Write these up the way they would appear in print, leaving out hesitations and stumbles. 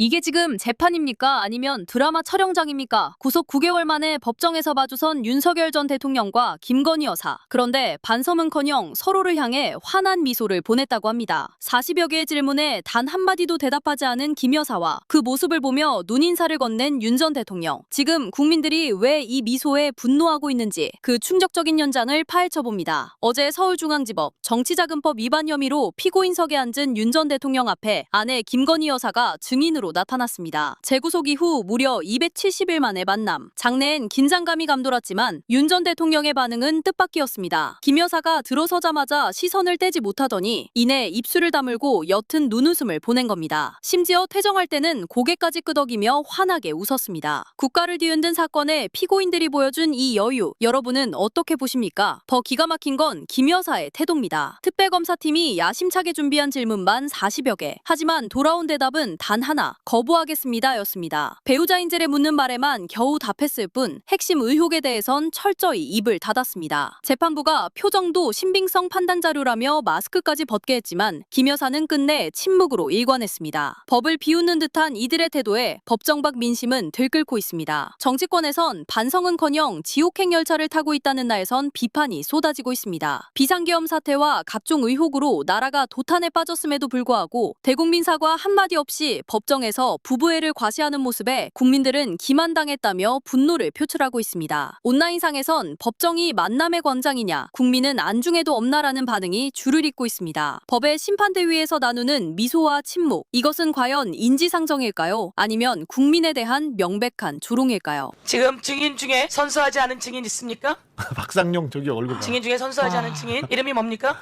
이게 지금 재판입니까? 아니면 드라마 촬영장입니까? 구속 9개월 만에 법정에서 마주선 윤석열 전 대통령과 김건희 여사. 그런데 반성은커녕 서로를 향해 환한 미소를 보냈다고 합니다. 40여 개의 질문에 단 한마디도 대답하지 않은 김 여사와 그 모습을 보며 눈인사를 건넨 윤 전 대통령. 지금 국민들이 왜 이 미소에 분노하고 있는지 그 충격적인 현장을 파헤쳐봅니다. 어제 서울중앙지법 정치자금법 위반 혐의로 피고인석에 앉은 윤 전 대통령 앞에 아내 김건희 여사가 증인으로 나타났습니다. 재구속 이후 무려 270일 만에 만남. 장내엔 긴장감이 감돌았지만 윤 전 대통령의 반응은 뜻밖이었습니다. 김 여사가 들어서자마자 시선을 떼지 못하더니 이내 입술을 다물고 옅은 눈웃음을 보낸 겁니다. 심지어 퇴정할 때는 고개까지 끄덕이며 환하게 웃었습니다. 국가를 뒤흔든 사건에 피고인들이 보여준 이 여유, 여러분은 어떻게 보십니까? 더 기가 막힌 건 김 여사의 태도입니다. 특별검사팀이 야심차게 준비한 질문만 40여 개. 하지만 돌아온 대답은 단 하나. 거부하겠습니다 였습니다. 배우자 인재를 묻는 말에만 겨우 답했을 뿐 핵심 의혹에 대해선 철저히 입을 닫았습니다. 재판부가 표정도 신빙성 판단 자료라며 마스크까지 벗게 했지만 김 여사는 끝내 침묵으로 일관했습니다. 법을 비웃는 듯한 이들의 태도에 법정 밖 민심은 들끓고 있습니다. 정치권에선 반성은커녕 지옥행 열차를 타고 있다는 날선 비판이 쏟아지고 있습니다. 비상계엄 사태와 각종 의혹으로 나라가 도탄에 빠졌음에도 불구하고 대국민 사과 한마디 없이 법정에서 부부애를 과시하는 모습에 국민들은 기만당했다며 분노를 표출하고 있습니다. 온라인상에선 법정이 만남의 광장이냐, 국민은 안중에도 없나라는 반응이 줄을 잇고 있습니다. 법의 심판대 위에서 나누는 미소와 침묵, 이것은 과연 인지상정일까요? 아니면 국민에 대한 명백한 조롱일까요? 지금 증인 중에 선서하지 않은 증인 있습니까? 박상용 저기 얼굴 봐. 증인 중에 선서하지 않은 증인 이름이 뭡니까?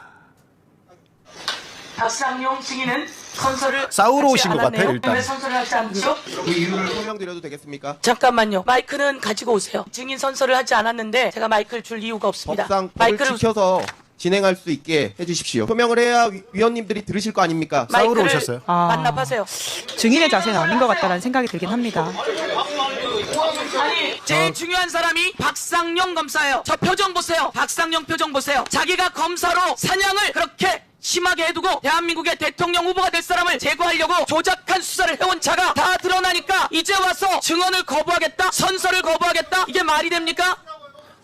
박상용 증인은 선서를 싸우러 하지 오신 것 않았네요. 같아요, 일단. 왜 선서를 하지 않죠? 그 이유를 설명드려도 되겠습니까? 잠깐만요. 마이크는 가지고 오세요. 증인 선서를 하지 않았는데 제가 마이크를 줄 이유가 없습니다. 법상 법을 마이크를 지켜서 진행할 수 있게 해주십시오. 소명을 해야 위원님들이 들으실 거 아닙니까? 싸우러 마이크를 오셨어요? 반납하세요. 증인의 자세는 아닌 것 같다는 생각이 들긴 합니다. 아니, 제일 중요한 사람이 박상용 검사예요. 저 표정 보세요. 박상용 표정 보세요. 자기가 검사로 사냥을 그렇게 심하게 해두고 대한민국의 대통령 후보가 될 사람을 제거하려고 조작한 수사를 해온 자가 다 드러나니까 이제 와서 증언을 거부하겠다, 선서를 거부하겠다, 이게 말이 됩니까?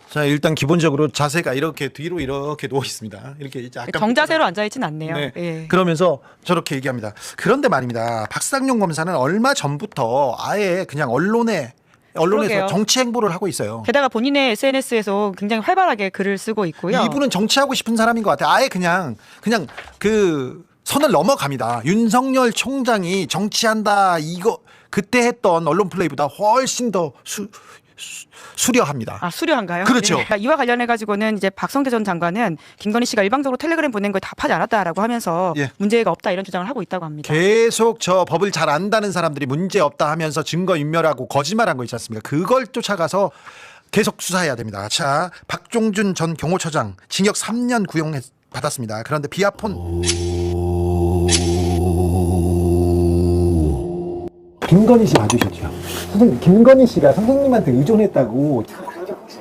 자, 일단 기본적으로 자세가 이렇게 뒤로 이렇게 누워 있습니다. 이렇게 약간 정자세로 앉아있진 않네요. 네. 예. 그러면서 저렇게 얘기합니다. 그런데 말입니다. 박상용 검사는 얼마 전부터 아예 그냥 언론에서 그러게요. 정치 행보를 하고 있어요. 게다가 본인의 SNS에서 굉장히 활발하게 글을 쓰고 있고요. 이분은 정치하고 싶은 사람인 것 같아요. 아예 그냥 그 선을 넘어갑니다. 윤석열 총장이 정치한다 이거 그때 했던 언론 플레이보다 훨씬 더 수려합니다. 아, 수려한가요? 그렇죠. 예. 이와 관련해 가지고는 이제 박성대 전 장관은 김건희 씨가 일방적으로 텔레그램 보낸 걸 답하지 않았다라고 하면서 예. 문제가 없다 이런 주장을 하고 있다고 합니다. 계속 저 법을 잘 안다는 사람들이 문제 없다 하면서 증거 인멸하고 거짓말한 거 있지 않습니까? 그걸 쫓아가서 계속 수사해야 됩니다. 자, 박종준 전 경호처장 징역 3년 구형 받았습니다. 그런데 비아폰 김건희 씨 봐주셨죠? 선생님, 김건희 씨가 선생님한테 의존했다고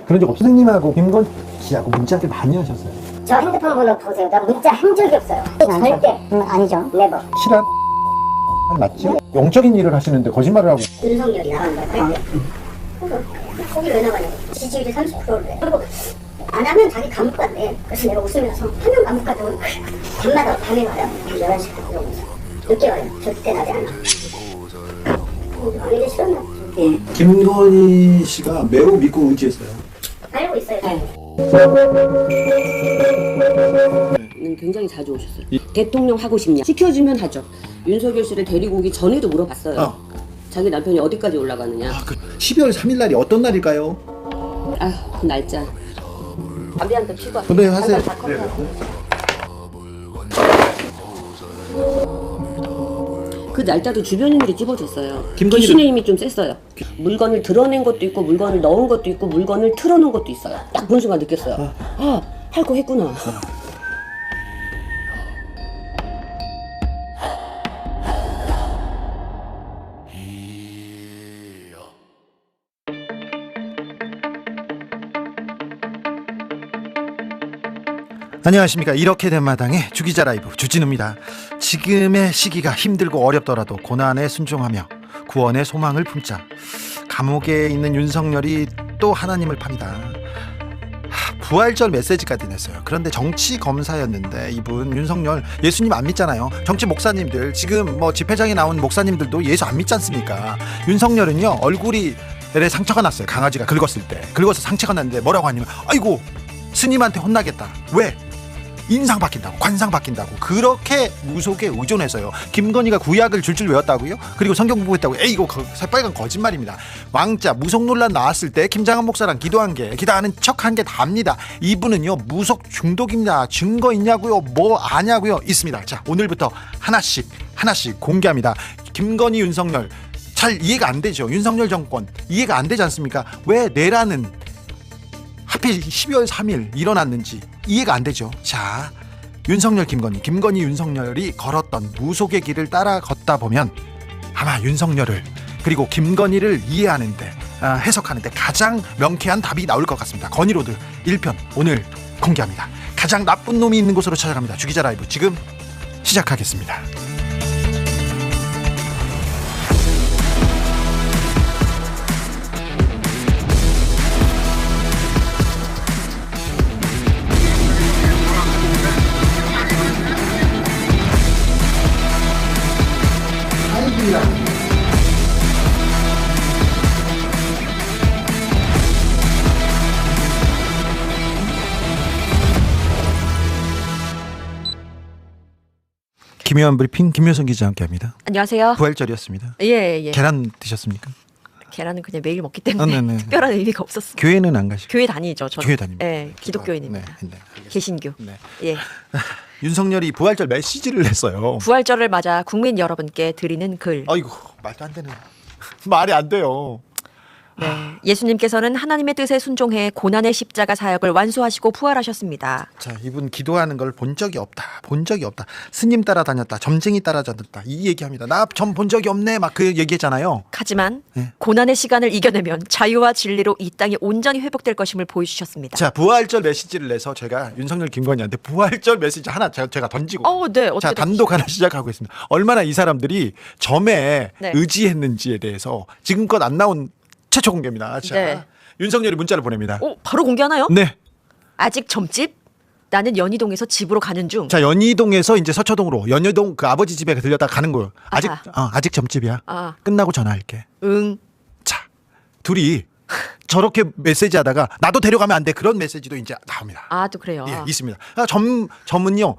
그런 적 없어요. 선생님하고 김건희 씨하고 문자를 많이 하셨어요. 저 핸드폰 번호 보세요. 나 문자 한 적이 없어요. 절대. 아니죠. 네버. 실한 맞죠? 영적인 일을 하시는데 거짓말을 하고. 윤석열이 나간다고요? 거기 왜 나가냐고. 지지율이 30%래. 그리고 안 하면 자기 감옥 간대. 그래서 내가 웃으면서 하면 감옥 가도 밤마다 밤에 와요. 11시까지 들어오면서. 늦게 와요. 절대 나지 않아. 이게 싫었나? 예. 김건희 씨가 매우 믿고 의지했어요. 알고 있어요. 굉장히 자주 오셨어요. 대통령 하고 싶냐? 시켜주면 하죠. 윤석열 씨를 데리고 오기 전에도 물어봤어요. 자기 남편이 어디까지 올라가느냐. 그 12월 3일 날이 어떤 날일까요? 아, 그 날짜. 담배 한 대 피고 왔어요. 네, 하세요. 그 날짜도 주변인들이 찝어줬어요. 김건희를- 귀신의 힘이 좀 셌어요. 물건을 드러낸 것도 있고 물건을 넣은 것도 있고 물건을 틀어놓은 것도 있어요. 딱 본 순간 느꼈어요. 아, 할 거 했구나. 안녕하십니까. 이렇게 된 마당에 주기자 라이브 주진우입니다. 지금의 시기가 힘들고 어렵더라도 고난에 순종하며 구원의 소망을 품자. 감옥에 있는 윤석열이 또 하나님을 팝니다. 부활절 메시지까지 냈어요. 그런데 정치 검사였는데 이분 윤석열 예수님 안 믿잖아요. 정치 목사님들 지금 뭐 집회장에 나온 목사님들도 예수 안 믿지 않습니까? 윤석열은요 얼굴이 상처가 났어요. 강아지가 긁었을 때 긁어서 상처가 났는데 뭐라고 하냐면 아이고 스님한테 혼나겠다. 왜? 인상 바뀐다고, 관상 바뀐다고. 그렇게 무속에 의존해서요. 김건희가 구약을 줄줄 외웠다고요? 그리고 성경 공부했다고. 에이, 이거 새빨간 거짓말입니다. 왕자 무속 논란 나왔을 때 김장한 목사랑 기도하는 척한 게 답니다. 이분은요 무속 중독입니다. 증거 있냐고요? 뭐 아냐고요? 있습니다. 자, 오늘부터 하나씩 공개합니다. 김건희, 윤석열 잘 이해가 안 되죠. 윤석열 정권 이해가 안 되지 않습니까? 왜 내라는 하필 12월 3일 일어났는지 이해가 안 되죠. 자, 윤석열, 김건희, 윤석열이 걸었던 무속의 길을 따라 걷다 보면 아마 윤석열을 그리고 김건희를 이해하는데 해석하는데 가장 명쾌한 답이 나올 것 같습니다. 건희로드 1편 오늘 공개합니다. 가장 나쁜 놈이 있는 곳으로 찾아갑니다. 주기자 라이브 지금 시작하겠습니다. 김혜원 브리핑 김효선 기자와 함께합니다. 안녕하세요. 부활절이었습니다. 예. 계란 드셨습니까? 계란은 그냥 매일 먹기 때문에 네네. 특별한 의미가 없었어요. 교회는 안 가시고? 교회 다니죠. 저는. 교회 다닙니다. 예, 기독교인입니다. 네, 알겠습니다. 개신교. 네. 예. 윤석열이 부활절 메시지를 냈어요. 부활절을 맞아 국민 여러분께 드리는 글. 아이고 말도 안 되는 말이 안 돼요. 네. 예수님께서는 하나님의 뜻에 순종해 고난의 십자가 사역을 완수하시고 부활하셨습니다. 자, 이분 기도하는 걸 본 적이 없다. 스님 따라다녔다. 점쟁이 따라다녔다. 이 얘기합니다. 나 점 본 적이 없네. 막 그 얘기했잖아요. 하지만 네. 고난의 시간을 이겨내면 자유와 진리로 이 땅이 온전히 회복될 것임을 보여주셨습니다. 자, 부활절 메시지를 내서 제가 윤석열, 김건희한테 부활절 메시지 하나 제가 던지고. 네. 자, 단독 하나 시작하고 있습니다. 얼마나 이 사람들이 점에 네. 의지했는지에 대해서 지금껏 안 나온 최초 공개입니다. 자, 네. 윤석열이 문자를 보냅니다. 바로 공개하나요? 네. 아직 점집? 나는 연희동에서 집으로 가는 중. 자, 연희동에서 이제 서초동으로 연희동 그 아버지 집에 들렸다가 가는 거예요. 아직 점집이야. 끝나고 전화할게. 응. 자, 둘이 저렇게 메시지 하다가 나도 데려가면 안 돼. 그런 메시지도 이제 나옵니다. 또 그래요. 예, 있습니다. 점은요,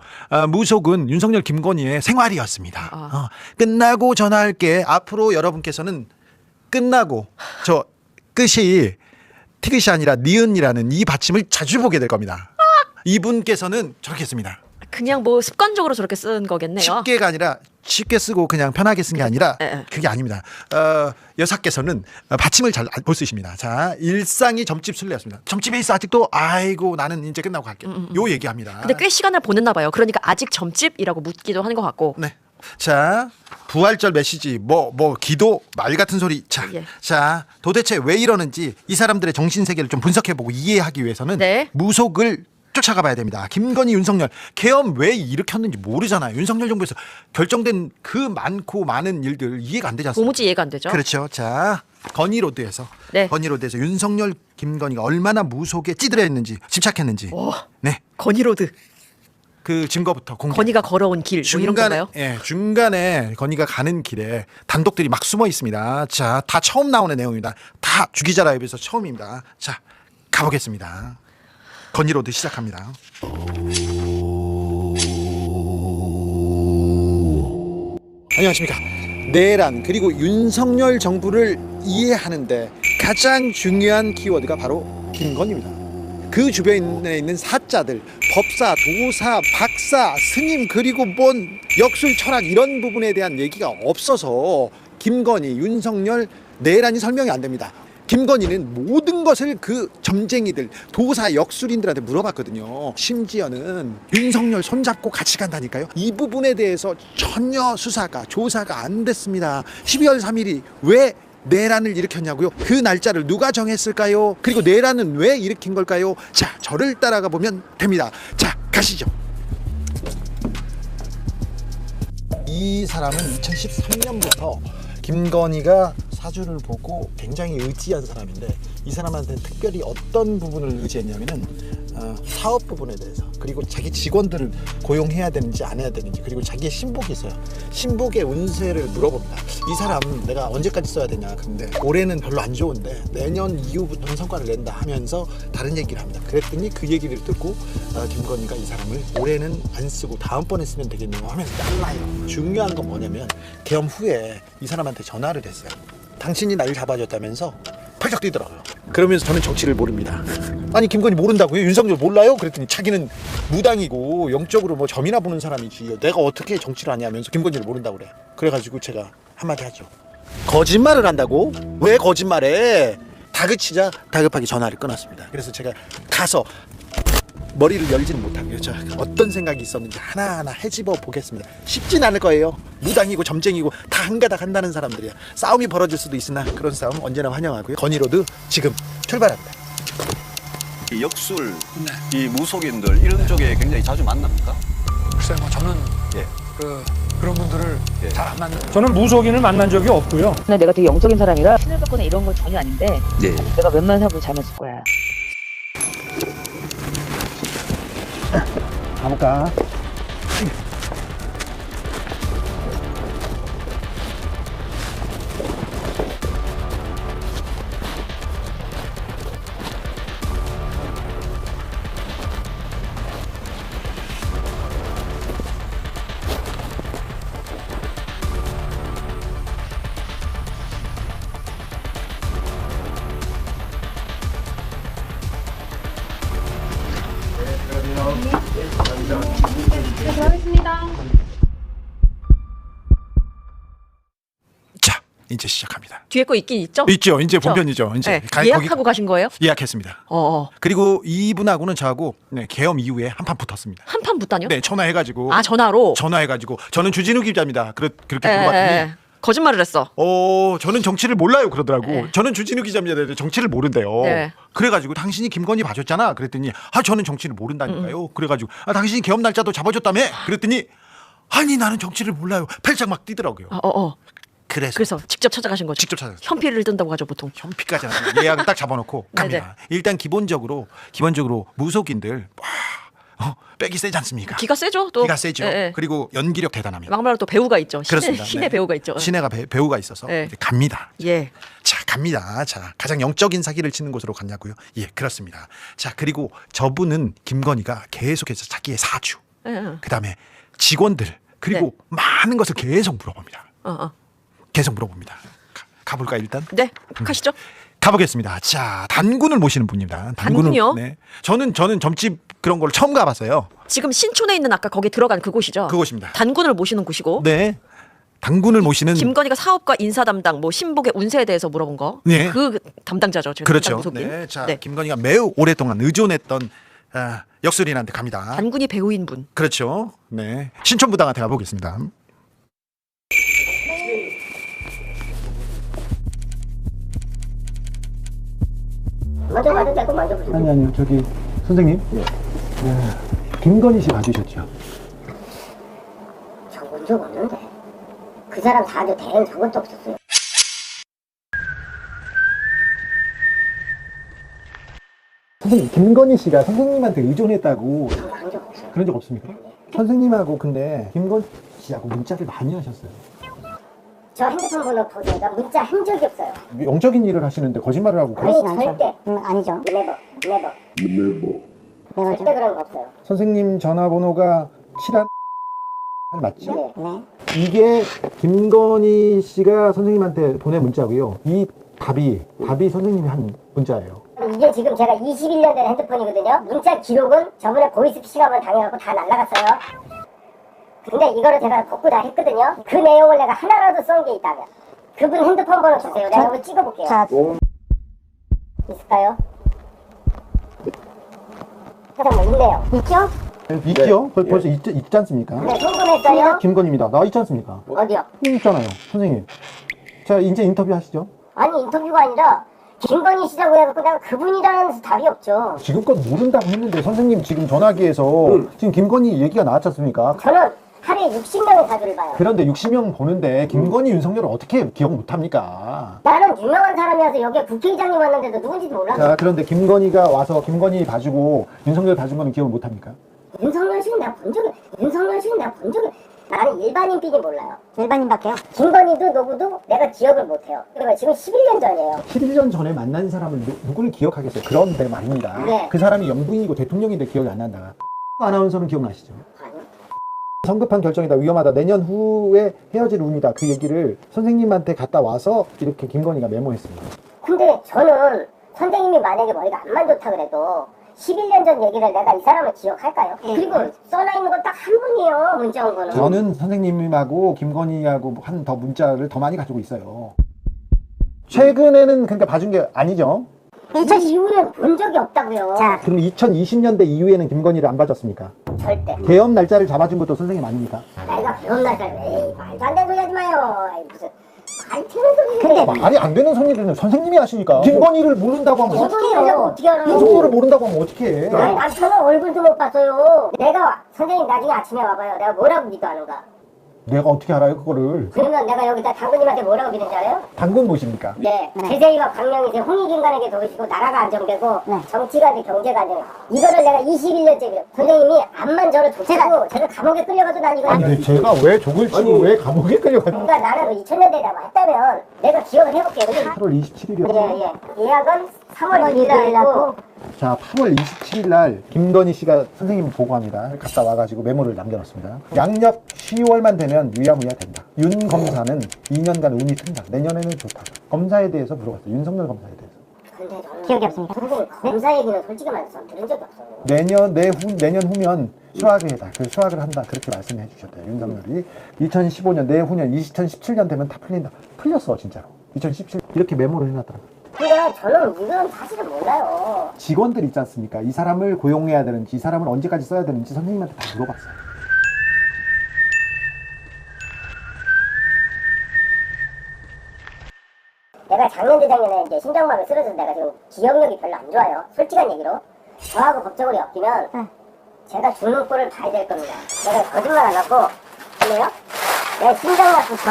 무속은 윤석열, 김건희의 생활이었습니다. 끝나고 전화할게. 앞으로 여러분께서는 끝나고 저 끝이 티귿이 아니라 니은이라는 이 받침을 자주 보게 될 겁니다. 이분께서는 저렇게 했습니다. 그냥 뭐 습관적으로 저렇게 쓴 거겠네요. 쉽게가 아니라 쉽게 쓰고 그냥 편하게 쓴 게 아니라 네. 그게 아닙니다. 여사께서는 받침을 잘 못 쓰십니다. 자, 일상이 점집 순례였습니다. 점집에 있어 아직도? 아이고 나는 이제 끝나고 갈게. 요 얘기합니다. 근데 꽤 시간을 보냈나 봐요. 그러니까 아직 점집이라고 묻기도 하는 것 같고. 네. 자, 부활절 메시지 뭐 기도 말 같은 소리. 자, 도대체 왜 이러는지 이 사람들의 정신 세계를 좀 분석해보고 이해하기 위해서는 네. 무속을 쫓아가 봐야 됩니다. 김건희, 윤석열 계엄 왜 일으켰는지 모르잖아요. 윤석열 정부에서 결정된 그 많고 많은 일들 이해가 안 되지 않습니까? 도무지 이해가 안 되죠. 그렇죠. 자, 건희로드에서 윤석열, 김건희가 얼마나 무속에 찌들어있는지 집착했는지. 네. 건희로드. 그 증거부터 공개. 건희가 걸어온 길 뭐 이런 건가요? 중간에 건희가 가는 길에 단독들이 막 숨어 있습니다. 자, 다 처음 나오는 내용입니다. 다 주기자 라이브에서 처음입니다. 자, 가보겠습니다. 건희로드 시작합니다. 안녕하십니까. 내란 그리고 윤석열 정부를 이해하는데 가장 중요한 키워드가 바로 김건희입니다. 그 주변에 있는 사자들, 법사, 도사, 박사, 스님 그리고 뭔 역술 철학 이런 부분에 대한 얘기가 없어서 김건희, 윤석열 내란이 설명이 안 됩니다. 김건희는 모든 것을 그 점쟁이들, 도사, 역술인들한테 물어봤거든요. 심지어는 윤석열 손잡고 같이 간다니까요. 이 부분에 대해서 전혀 수사가, 조사가 안 됐습니다. 12월 3일이 왜 내란을 일으켰냐고요? 그 날짜를 누가 정했을까요? 그리고 내란은 왜 일으킨 걸까요? 자, 저를 따라가 보면 됩니다. 자, 가시죠. 이 사람은 2013년부터 김건희가 사주를 보고 굉장히 의지한 사람인데 이 사람한테 특별히 어떤 부분을 의지했냐면은 사업 부분에 대해서, 그리고 자기 직원들을 고용해야 되는지 안 해야 되는지, 그리고 자기의 신복이 있어요. 신복의 운세를 물어봅니다. 이 사람 내가 언제까지 써야 되냐. 근데 올해는 별로 안 좋은데 내년 이후부터는 성과를 낸다 하면서 다른 얘기를 합니다. 그랬더니 그 얘기를 듣고 김건희가 이 사람을 올해는 안 쓰고 다음번에 쓰면 되겠네요 하면서 잘라요. 중요한 건 뭐냐면 계엄 후에 이 사람한테 전화를 했어요. 당신이 날 잡아줬다면서 펄쩍 뛰더라고요. 그러면서 저는 정치를 모릅니다. 아니 김건희 모른다고요? 윤석열 몰라요? 그랬더니 자기는 무당이고 영적으로 뭐 점이나 보는 사람이지 내가 어떻게 정치를 하냐면서 김건희를 모른다고 그래. 그래가지고 제가 한마디 하죠. 거짓말을 한다고? 왜 거짓말해? 다그치자 다급하게 전화를 끊었습니다. 그래서 제가 가서 머리를 열지는 못하고요. 저 어떤 생각이 있었는지 하나하나 헤집어 보겠습니다. 쉽진 않을 거예요. 무당이고 점쟁이고 다 한가닥 한다는 사람들이야. 싸움이 벌어질 수도 있으나 그런 싸움 언제나 환영하고요. 건의로드 지금 출발합니다. 이 역술, 이 무속인들 이런 쪽에 굉장히 자주 만납니까? 글쎄요, 뭐 저는 그런 분들을 잘 안 만나요. 저는 무속인을 만난 적이 없고요. 근데 내가 되게 영적인 사람이라 신을 받거나 이런 건 전혀 아닌데 내가 웬만한 사람들 잘못을 거야. 가볼까? 자, 이제 시작합니다. 뒤에 거 있긴 있죠? 있죠. 이제 있죠? 본편이죠. 이제 네. 예약하고 가신 거예요? 예약했습니다. 그리고 이분하고는 저하고 계엄 이후에 한판 붙었습니다. 한판 붙다뇨? 네, 전화해가지고. 아, 전화로? 전화해가지고 저는 주진우 기자입니다. 그렇게 물어봤더니 거짓말을 했어. 저는 정치를 몰라요 그러더라고. 네. 저는 주진우 기자입니다. 정치를 모른대요. 네. 그래가지고 당신이 김건희 봐줬잖아. 그랬더니 저는 정치를 모른다니까요. 그래가지고 당신이 계엄 날짜도 잡아줬다며. 그랬더니 아니 나는 정치를 몰라요. 팔짝 막 뛰더라고요. 그래서 직접 찾아가신 거죠? 직접 찾아갔어요. 현피를 뜬다고 하죠 보통. 현피까지 하죠. 예약을 딱 잡아놓고 갑니다. 일단 기본적으로 무속인들 빽이 세지 않습니까? 기가 세죠. 또 기가 세죠. 그리고 연기력 대단합니다. 막말로 또 배우가 있죠. 그렇습니다. 신의 배우가 있죠. 신의 배우가 있어서 이제 갑니다. 자, 갑니다. 자, 가장 영적인 사기를 치는 곳으로 갔냐고요? 예, 그렇습니다. 자, 그리고 저분은 김건희가 계속해서 자기의 사주, 그다음에 직원들, 그리고 많은 것을 계속 물어봅니다. 계속 물어봅니다. 가볼까 일단? 네, 가시죠. 가보겠습니다. 자, 단군을 모시는 분입니다. 단군이요? 네. 저는 점집 그런 걸 처음 가봤어요. 지금 신촌에 있는 아까 거기 들어간 그곳이죠? 그곳입니다. 단군을 모시는 곳이고. 네. 단군을 모시는 김건희가 사업과 인사 담당, 뭐 신복의 운세에 대해서 물어본 거. 네. 그 담당자죠. 그렇죠. 네. 자, 김건희가 매우 오랫동안 의존했던 역술인한테 갑니다. 단군이 배우인 분. 그렇죠. 네. 신촌부당한테 가보겠습니다. 먼저 가도 되고 먼저 보세요. 아니요 저기 선생님 김건희 씨 봐주셨죠? 적은 적 없는데 그 사람 사주 대응 적은 적 없었어요. 선생님 김건희 씨가 선생님한테 의존했다고 그런 적 없습니까? 선생님하고 근데 김건희 씨하고 문자를 많이 하셨어요. 저 핸드폰 번호 보세요. 나 문자 한 적이 없어요. 영적인 일을 하시는데 거짓말을 하고 아니 절대. 아니죠. 네버. 절대 그런 거 없어요. 선생님 전화번호가 7한 맞죠? 네. 이게 김건희 씨가 선생님한테 보낸 문자고요. 이 답이 선생님이 한 문자예요. 이게 지금 제가 21년 된 핸드폰이거든요. 문자 기록은 저번에 보이스피싱 한번 당해갖고 다 날라갔어요. 근데 이거를 제가 복구 다 했거든요. 그 내용을 내가 하나라도 쏜 게 있다면 그분 핸드폰 번호 주세요. 내가 한번 찍어볼게요. 있을까요? 사장 뭐 있네요. 있죠? 있죠? 벌써 있지 않습니까? 네, 궁금했어요. 김건희입니다. 나와 있지 않습니까? 어디요? 있잖아요, 선생님. 자, 이제 인터뷰 하시죠. 아니 인터뷰가 아니라 김건희 씨라고 해갖고 내가 그분이라는 답이 없죠. 지금껏 모른다고 했는데 선생님 지금 전화기에서 지금 김건희 얘기가 나왔지 않습니까? 저는 하루에 60명의 사주를 봐요. 그런데 60명 보는데 김건희, 윤석열을 어떻게 기억 못합니까? 나는 유명한 사람이어서 여기에 국회의장님 왔는데도 누군지도 몰라. 자, 그런데 김건희가 와서 김건희 봐주고 윤석열 봐준 거는 기억을 못합니까? 윤석열 씨는 내가 본 적이 나는 일반인끼리 몰라요. 일반인밖에요? 김건희도 노구도 내가 기억을 못해요. 그러니까 지금 11년 전이에요. 11년 전에 만난 사람을 누구를 기억하겠어요? 그런데 말입니다. 네. 그 사람이 영부인이고 대통령인데 기억이 안 난다. 아나운서는 기억나시죠? 아니요. 성급한 결정이다, 위험하다, 내년 후에 헤어질 운이다, 그 얘기를 선생님한테 갔다 와서 이렇게 김건희가 메모했습니다. 근데 저는 선생님이 만약에 머리가 안만 좋다 그래도 11년 전 얘기를 내가 이 사람을 기억할까요? 그리고 써놔 있는 건 딱 한 분이에요. 문자 온 거는. 저는 선생님하고 김건희하고 한 더 문자를 더 많이 가지고 있어요. 최근에는 그러니까 봐준 게 아니죠? 이 이후는 본 적이 없다고요. 자, 그럼 2020년대 이후에는 김건희를 안 봐줬습니까? 절대. 개업 날짜를 잡아준 것도 선생님 아닙니까? 내가 그런 날짜를 에이 말도 안 되는 소리 하지 마요. 아이, 무슨 말이 되는 소리지. 근데 말이 안 되는 소리는 선생님이 하시니까. 김건희를 모른다고 하면 김건희를 어떻게 알아요? 윤석열을 모른다고 하면 어떻게 해? 아니, 난 저는 얼굴도 못 봤어요. 내가 선생님 나중에 아침에 와봐요. 내가 뭐라고 기도하는가. 내가 어떻게 알아요 그거를? 그러면 내가 여기다 당구님한테 뭐라고 믿는지 알아요? 당근 보십니까? 네. 대세이와 광명이 홍익인간에게 도우시고 나라가 안정되고 정치가 안 돼, 경제가 안정돼. 이거를 내가 21년째 그래요. 선생님이 암만 저를 족치고 제가 감옥에 끌려가도 난 이거 아니 근데 제가 왜 족을 치고 왜 감옥에 끌려가요? 그러니까 나는 2000년대에 했다면 내가 기억을 해볼게요. 8월 27일이요. 예약은 3월 2일에 했고 자, 8월 27일 날 김건희 씨가 선생님 보고합니다. 갔다 와가지고 메모를 남겨놓습니다. 양력 10월만 되면 위야무야 된다. 윤 검사는 2년간 운이 튼다. 내년에는 좋다. 검사에 대해서 물어봤어요. 윤석열 검사에 대해서. 근데 저는 기억이 없습니다. 선생님 검사 얘기는 솔직히 말해서 들은 적이 없어요. 내년 후면 수학을 해다. 그 수학을 한다. 그렇게 말씀해 주셨대요. 윤석열이. 2015년 내후년 2017년 되면 다 풀린다. 풀렸어 진짜로. 2017 이렇게 메모를 해놨더라고요. 근데 저는 이건 사실은 몰라요. 직원들 있지 않습니까? 이 사람을 고용해야 되는지 이 사람을 언제까지 써야 되는지 선생님한테 다 물어봤어요. 내가 작년 재작년에 이제 심장마비 쓰러져서 내가 지금 기억력이 별로 안 좋아요. 솔직한 얘기로. 저하고 법적으로 엮이면 제가 죽는 꼴을 봐야 될 겁니다. 내가 거짓말 안 하고 그래요? 내가 심장약부터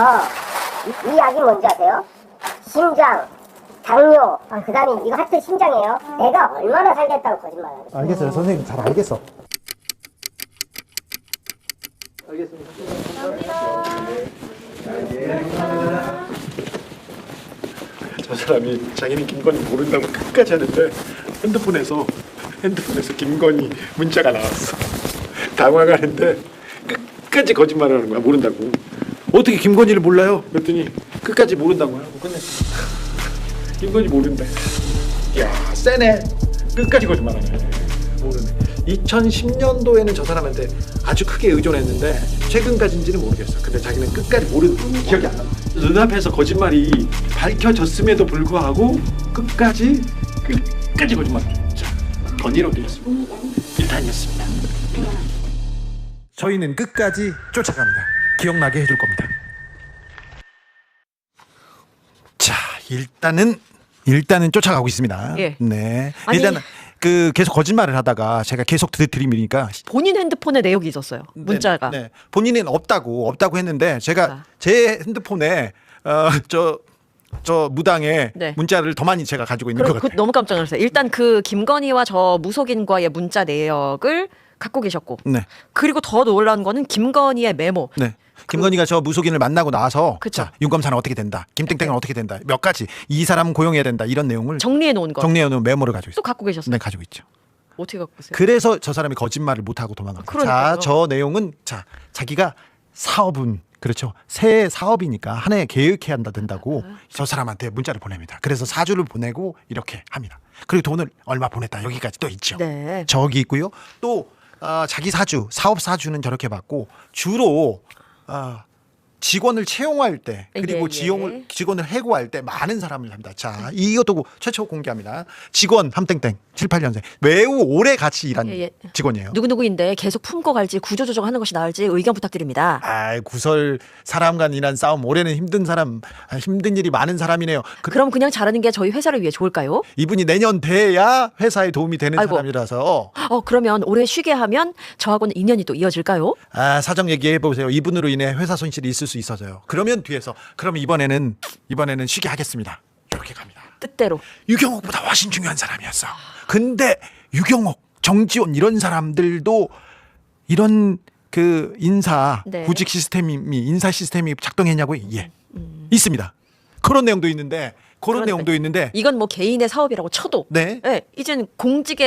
이 약이 뭔지 아세요? 심장, 당뇨, 그 다음에 이거 하트 심장이에요. 내가 얼마나 살겠다고 거짓말하는 거예요. 알겠어요. 선생님 잘 알겠어. 저 사람이 자기는 김건희 모른다고 끝까지 하는데 핸드폰에서 김건희 문자가 나왔어. 당황하는데 끝까지 거짓말하는 거야. 모른다고. 어떻게 김건희를 몰라요? 그랬더니 끝까지 모른다고 하고 끝냈어. 김건희 모른다. 야 세네. 끝까지 거짓말하네. 모르네. 2010년도에는 저 사람한테 아주 크게 의존했는데 최근까지인지는 모르겠어. 근데 자기는 끝까지 모르는 기억이 안 나. 눈앞에서 거짓말이 밝혀졌음에도 불구하고 끝까지 거짓말. 자, 건의로 되었습니다. 1탄이었습니다. 저희는 끝까지 쫓아갑니다. 기억나게 해줄 겁니다. 자, 일단은 쫓아가고 있습니다. 예. 네. 아니, 일단은 계속 거짓말을 하다가 제가 계속 들이미니까 본인 핸드폰에 내역이 있었어요. 문자가. 네. 본인은 없다고 했는데 제가 제 핸드폰에 저 무당의 네. 문자를 더 많이 제가 가지고 있는 것 같아요. 너무 깜짝 놀랐어요. 일단 그 김건희와 저 무속인과의 문자 내역을 갖고 계셨고, 네. 그리고 더 놀라운 거는 김건희의 메모. 네. 김건희가 저 무속인을 만나고 나서 그쵸. 자, 윤 검사는 어떻게 된다. 김땡땡은 어떻게 된다. 몇 가지 이 사람 고용해야 된다. 이런 내용을 정리해 놓은 거. 정리해 놓은 메모를 가지고 있어요. 또 갖고 계셨어요. 네, 가지고 있죠. 어떻게 갖고 계세요? 그래서 저 사람이 거짓말을 못 하고 도망갔어요. 그러니까요. 자, 저 내용은 자기가 사업은 그렇죠. 새 사업이니까 한 해 계획해야 된다고 저 사람한테 문자를 보냅니다. 그래서 사주를 보내고 이렇게 합니다. 그리고 돈을 얼마 보냈다. 여기까지 또 있죠. 네. 저기 있고요. 또 자기 사주, 사업 사주는 저렇게 받고 주로 직원을 채용할 때 그리고 예. 직원을 해고할 때 많은 사람을 합니다. 자, 이것도 최초 공개합니다. 직원 함땡땡 7, 8년생 매우 오래 같이 일한 직원이에요. 누구누구인데 계속 품고 갈지 구조조정하는 것이 나을지 의견 부탁드립니다. 아, 구설 사람 간 일한 싸움 올해는 힘든 사람 힘든 일이 많은 사람이네요. 그럼 그냥 잘하는 게 저희 회사를 위해 좋을까요? 이분이 내년 돼야 회사에 도움이 되는 아이고. 사람이라서 그러면 올해 쉬게 하면 저하고는 인연이 또 이어질까요? 아, 사정 얘기해 보세요. 이분으로 인해 회사 손실이 있을 수 있어서요. 그러면 뒤에서 그럼 이번에는 쉬게 하겠습니다. 이렇게 갑니다. 뜻대로. 유경옥보다 훨씬 중요한 사람이었어. 근데 유경옥, 정지원 이런 사람들도 이런 그 인사 네. 구직 시스템이 인사 시스템이 작동했냐고요? 예. 있습니다. 그런 내용도 있는데 이건 뭐 개인의 사업이라고 쳐도 네. 이제는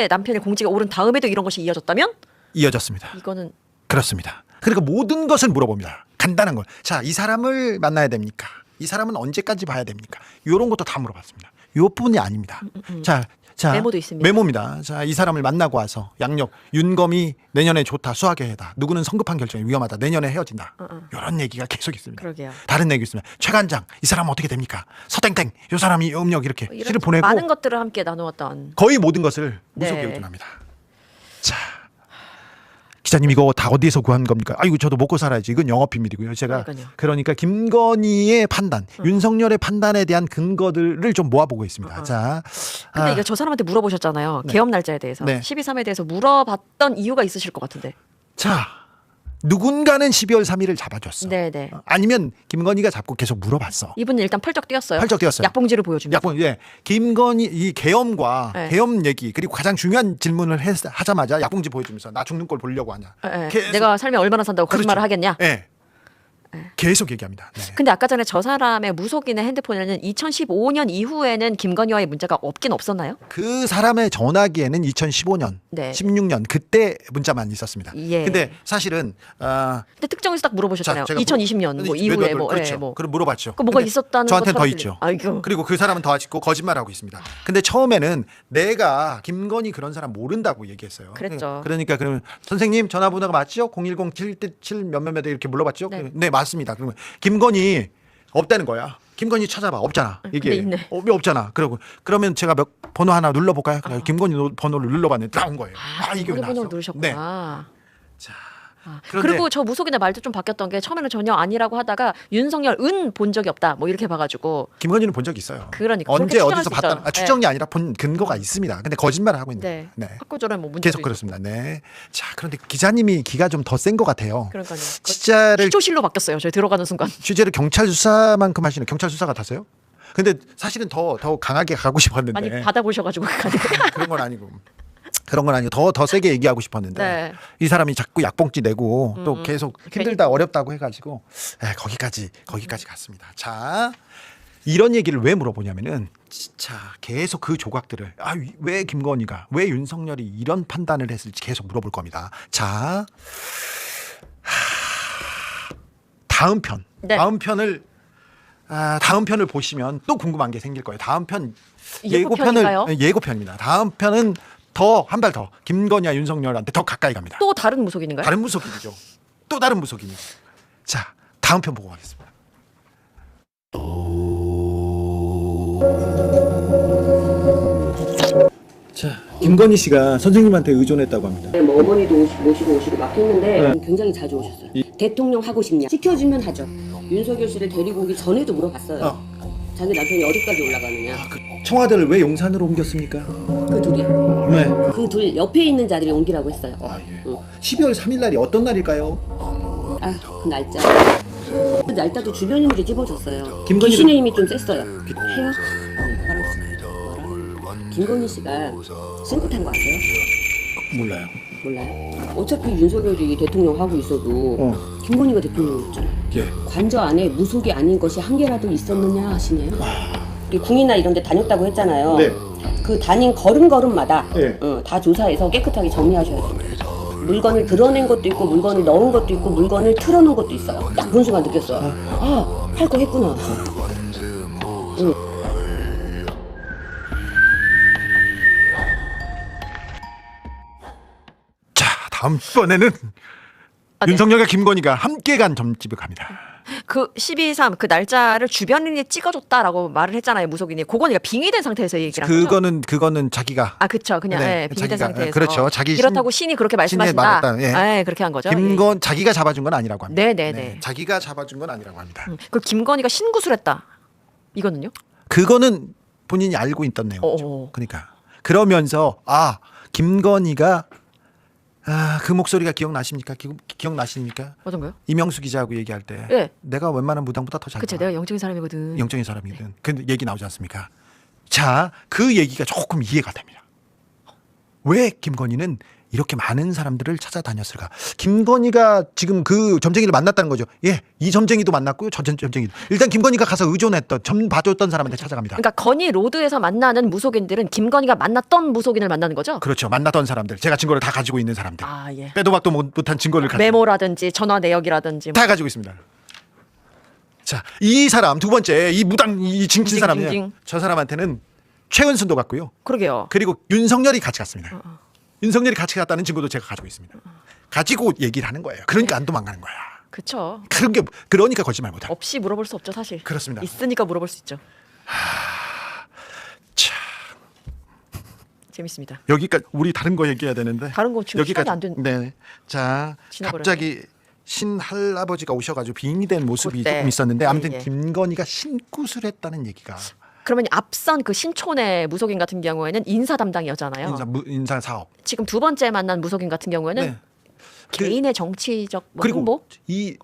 남편이 공직에 오른 다음에도 이런 것이 이어졌다면 이어졌습니다. 이거는 그렇습니다. 그러니까 모든 것을 물어봅니다. 간단한 걸. 자, 이 사람을 만나야 됩니까? 이 사람은 언제까지 봐야 됩니까? 이런 것도 다 물어봤습니다. 이 부분이 아닙니다. 자, 메모도 있습니다. 메모입니다. 자, 이 사람을 만나고 와서 양력 윤검이 내년에 좋다, 수학에 해다. 누구는 성급한 결정이 위험하다. 내년에 헤어진다. 이런 얘기가 계속 있습니다. 그러게요. 다른 얘기 있습니다. 최관장 이 사람 어떻게 됩니까? 서땡땡 이 사람이 음력 이렇게 시를 보내고 많은 것들을 함께 나누었던 거의 모든 것을 무속에 의존합니다. 자, 기자님 이거 다 어디에서 구한 겁니까? 아이고 저도 먹고 살아야지. 이건 영업 비밀이고요. 제가 그러니까 김건희의 판단, 윤석열의 판단에 대한 근거들을 좀 모아보고 있습니다. 자, 근데 이거 저 사람한테 물어보셨잖아요. 네. 개업 날짜에 대해서. 네. 12.3에 대해서 물어봤던 이유가 있으실 것 같은데. 자, 누군가는 12월 3일을 잡아줬어. 네네. 아니면 김건희가 잡고 계속 물어봤어. 이분은 일단 펄쩍 뛰었어요. 펄쩍 뛰었어요. 약봉지를 보여주면서. 예. 김건희 이 계엄과 네. 계엄 얘기 그리고 가장 중요한 질문을 하자마자 약봉지 보여주면서 나 죽는 꼴 보려고 하냐. 계속, 내가 살면 얼마나 산다고 거짓말을 하겠냐. 네. 계속 얘기합니다. 네. 근데 아까 전에 저 사람의 무속인의 핸드폰에는 2015년 이후에는 김건희와의 문제가 없긴 없었나요? 그 사람의 전화기에는 2015년, 네. 16년 그때 문자만 있었습니다. 예. 근데 사실은 근데 특정해서 딱 물어보셨잖아요. 제가 2020년 뭐 이후에 뭐 그렇죠. 뭐. 그럼 물어봤죠. 그 뭐가 근데 있었다는 저한테는 더 것처럼 있죠. 아이고. 그리고 그 사람은 더 아직도 거짓말하고 있습니다. 근데 처음에는 내가 김건희 그런 사람 모른다고 얘기했어요. 그랬죠. 그러니까 그러면 선생님 전화번호가 맞죠? 010-777 몇몇몇 이렇게 물어봤죠? 네, 맞습니다. 그러면 김건희 없다는 거야. 김건희 찾아봐. 없잖아. 이게 없잖아. 그러면 제가 번호 하나 눌러볼까요? 김건희 번호를 눌러봤는데 나온 거예요. 이게 왜 번호를 나왔어? 누르셨구나. 자, 그리고 저 무속인의 말도 좀 바뀌었던 게 처음에는 전혀 아니라고 하다가 윤석열 은 본 적이 없다 뭐 이렇게 봐가지고 김건희는 본 적이 있어요. 그러니까 언제 그렇게 어디서 추정할 수 봤다? 있죠. 추정이 아니라 본 근거가 있습니다. 근데 거짓말을 하고 있는 네. 네. 학구절에 뭐 문제도 계속 그렇습니다. 네. 자, 그런데 기자님이 기가 좀 더 센 것 같아요. 그러니까요. 취재를 시조실로 바뀌었어요. 저희 들어가는 순간. 취재를 경찰 수사만큼 하시는 경찰 수사 같았어요? 근데 사실은 더 강하게 가고 싶었는데 많이 받아보셔가지고 그런 건 아니고. 그런 건 아니고 더 세게 얘기하고 싶었는데 네. 이 사람이 자꾸 약봉지 내고 또 계속 힘들다 어렵다고 해가지고 거기까지 갔습니다. 자, 이런 얘기를 왜 물어보냐면은 진짜 계속 그 조각들을 왜 김건희가 왜 윤석열이 이런 판단을 했을지 계속 물어볼 겁니다. 자, 다음 편 다음 편을 보시면 또 궁금한 게 생길 거예요. 다음 편 예고편입니다. 다음 편은 한 발 더 김건희와 윤석열한테 더 가까이 갑니다. 또 다른 무속인인가요? 다른 무속인이죠. 또 다른 무속인이죠. 자, 다음 편 보고 가겠습니다. 자, 김건희 씨가 선생님한테 의존했다고 합니다. 뭐 어머니도 모시고 막 했는데 굉장히 자주 오셨어요. 대통령 하고 싶냐? 시켜주면 하죠. 윤석열 씨를 데리고 오기 전에도 물어봤어요. 자기 남편이 어디까지 올라가느냐. 청와대를 왜 용산으로 옮겼습니까? 그 둘이요. 네. 그 둘 옆에 있는 자리를 옮기라고 했어요. 12월 3일 날이 어떤 날일까요? 그 날짜. 그 날짜도 주변인들이 찝어줬어요. 김건희도- 귀신의 힘이 좀 셌어요. 해요? 김건희 씨가 승끝한 거 아세요? 몰라요. 몰라요? 어차피 윤석열이 대통령 하고 있어도 김건희가 대통령이었잖아요. 예. 관저 안에 무속이 아닌 것이 한 개라도 있었느냐 하시네요. 궁이나 이런 데 다녔다고 했잖아요. 네. 그 다닌 걸음걸음마다 네. 다 조사해서 깨끗하게 정리하셔야 돼요. 물건을 드러낸 것도 있고 물건을 넣은 것도 있고 물건을 틀어놓은 것도 있어요. 딱 본 순간 느꼈어요. 할 거 했구나. 자, 다음번에는 윤석열과 김건희가 함께 간 점집을 갑니다. 그 12.3 그 날짜를 주변인이 찍어줬다라고 말을 했잖아요. 무속인이. 그건 그러니까 빙의된 상태에서 얘기를 한 거죠. 그거는 자기가 그쵸. 그냥 네, 빙의된 자기가, 상태에서. 그렇죠. 자기 이렇다고 신이 그렇게 말씀하신다. 말했다. 예. 네, 그렇게 한 거죠. 김건 자기가 잡아준 건 아니라고 합니다. 네네네. 자기가 잡아준 건 아니라고 합니다. 그 김건희가 신구술했다. 이거는요? 그거는 본인이 알고 있던 내용이죠. 그러니까 그러면서 김건희가 그 목소리가 기억나십니까? 기억나십니까? 어떤 거요? 이명수 기자하고 얘기할 때 네. 내가 웬만한 무당보다 더 잘 그쵸. 내가 영적인 사람이거든. 영적인 사람이거든. 그 얘기 나오지 않습니까? 자, 그 얘기가 조금 이해가 됩니다. 왜 김건희는 이렇게 많은 사람들을 찾아다녔을까? 김건희가 지금 그 점쟁이를 만났다는 거죠. 예, 이 점쟁이도 만났고요. 저 점쟁이도. 일단 김건희가 가서 의존했던 점 봐줬던 사람한테 찾아갑니다. 그러니까 건희 로드에서 만나는 무속인들은 김건희가 만났던 무속인을 만나는 거죠? 그렇죠. 만났던 사람들. 제가 증거를 다 가지고 있는 사람들. 예. 빼도 박도 못한 증거를 가지고. 메모라든지 전화 내역이라든지 다 가지고 있습니다. 자, 이 사람 두 번째 이 무당 이 징친 사람이요. 저 사람한테는 최은순도 갔고요. 그러게요. 그리고 윤석열이 같이 갔습니다. 윤석열이 같이 갔다는 증거도 제가 가지고 있습니다. 가지고 얘기를 하는 거예요. 그러니까 안 도망가는 거야. 그렇죠. 그러니까 거짓말 못해. 없이 물어볼 수 없죠, 사실. 그렇습니다. 있으니까 물어볼 수 있죠. 자, 재밌습니다. 여기까지 우리 다른 거 얘기해야 되는데. 다른 거 지금 시간이 안 된. 네. 자, 갑자기 신할아버지가 오셔가지고 빙의 된 모습이 조금 있었는데 아무튼 김건희가 신구술했다는 얘기가. 그러면 앞선 그 신촌의 무속인 같은 경우에는 인사 담당이었잖아요. 인사 사업. 지금 두 번째 만난 무속인 같은 경우에는 개인의 정치적 그리고 행보?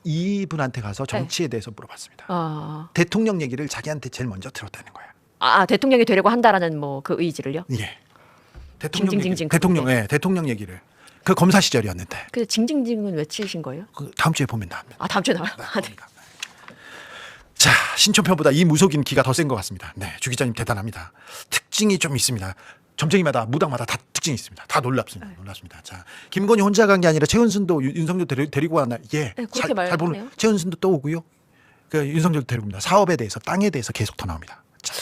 이분한테 가서 정치에 대해서 물어봤습니다. 대통령 얘기를 자기한테 제일 먼저 들었다는 거야. 대통령이 되려고 한다라는 뭐 그 의지를요? 예. 대통령 얘기를. 그 검사 시절이었는데. 그 징징징은 왜 치신 거예요? 다음 주에 보면 나옵니다. 다음 주에 나와요? 네. 자, 신촌편보다 이 무속인 기가 더 센 것 같습니다. 네, 주 기자님 대단합니다. 특징이 좀 있습니다. 점쟁이마다 무당마다 다 특징이 있습니다. 다 놀랍습니다. 자, 김건희 혼자 간 게 아니라 최은순도 윤석열 데리고 왔나? 예, 그렇게 잘 보는 최은순도 또 오고요. 그 윤석열도 데리고 옵니다. 사업에 대해서, 땅에 대해서 계속 더 나옵니다. 자,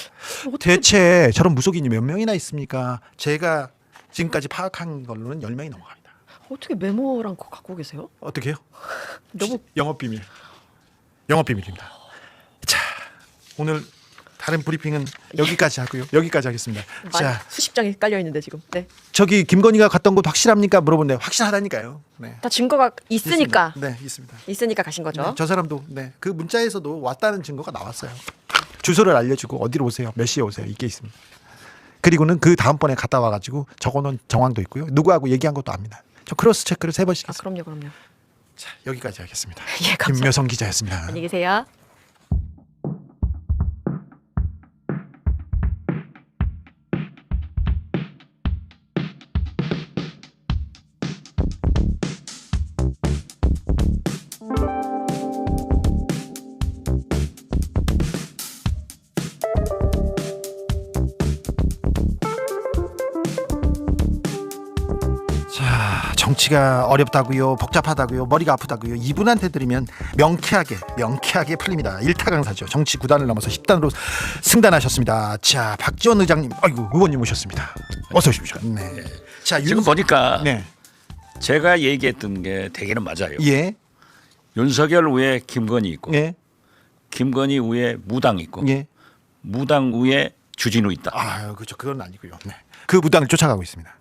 대체 저런 무속인이 몇 명이나 있습니까? 제가 지금까지 파악한 걸로는 10명이 넘어갑니다. 어떻게 메모랑 그거 갖고 계세요? 어떻게요? 너무 영업비밀입니다. 자, 오늘 다른 브리핑은 여기까지 하고요. 여기까지 하겠습니다. 자, 수십 장이 깔려 있는데 지금. 네. 저기 김건희가 갔던 곳 확실합니까? 물어보는데 확실하다니까요. 네. 다 증거가 있으니까. 네, 있습니다. 있으니까 가신 거죠. 네, 저 사람도 그 문자에서도 왔다는 증거가 나왔어요. 주소를 알려주고 어디로 오세요, 몇 시에 오세요, 이게 있습니다. 그리고는 그 다음번에 갔다 와가지고 적어놓은 정황도 있고요. 누구하고 얘기한 것도 압니다. 저 크로스 체크를 3번씩 했습니다. 그럼요. 자, 여기까지 하겠습니다. 예, 감사합니다. 김묘성 기자였습니다. 안녕히 계세요. 자, 정치가 어렵다고요, 복잡하다고요, 머리가 아프다고요. 이분한테 들으면 명쾌하게 풀립니다. 일타강사죠. 정치 9단을 넘어서 10단으로 승단하셨습니다. 자, 박지원 의장님, 의원님 오셨습니다. 어서 오십시오. 네. 자, 지금 보니까 제가 얘기했던 게 대개는 맞아요. 예. 윤석열 위에 김건희 있고, 예. 김건희 위에 무당 있고, 예. 무당 위에 주진우 있다. 그렇죠. 그건 아니고요. 네. 그 무당을 쫓아가고 있습니다.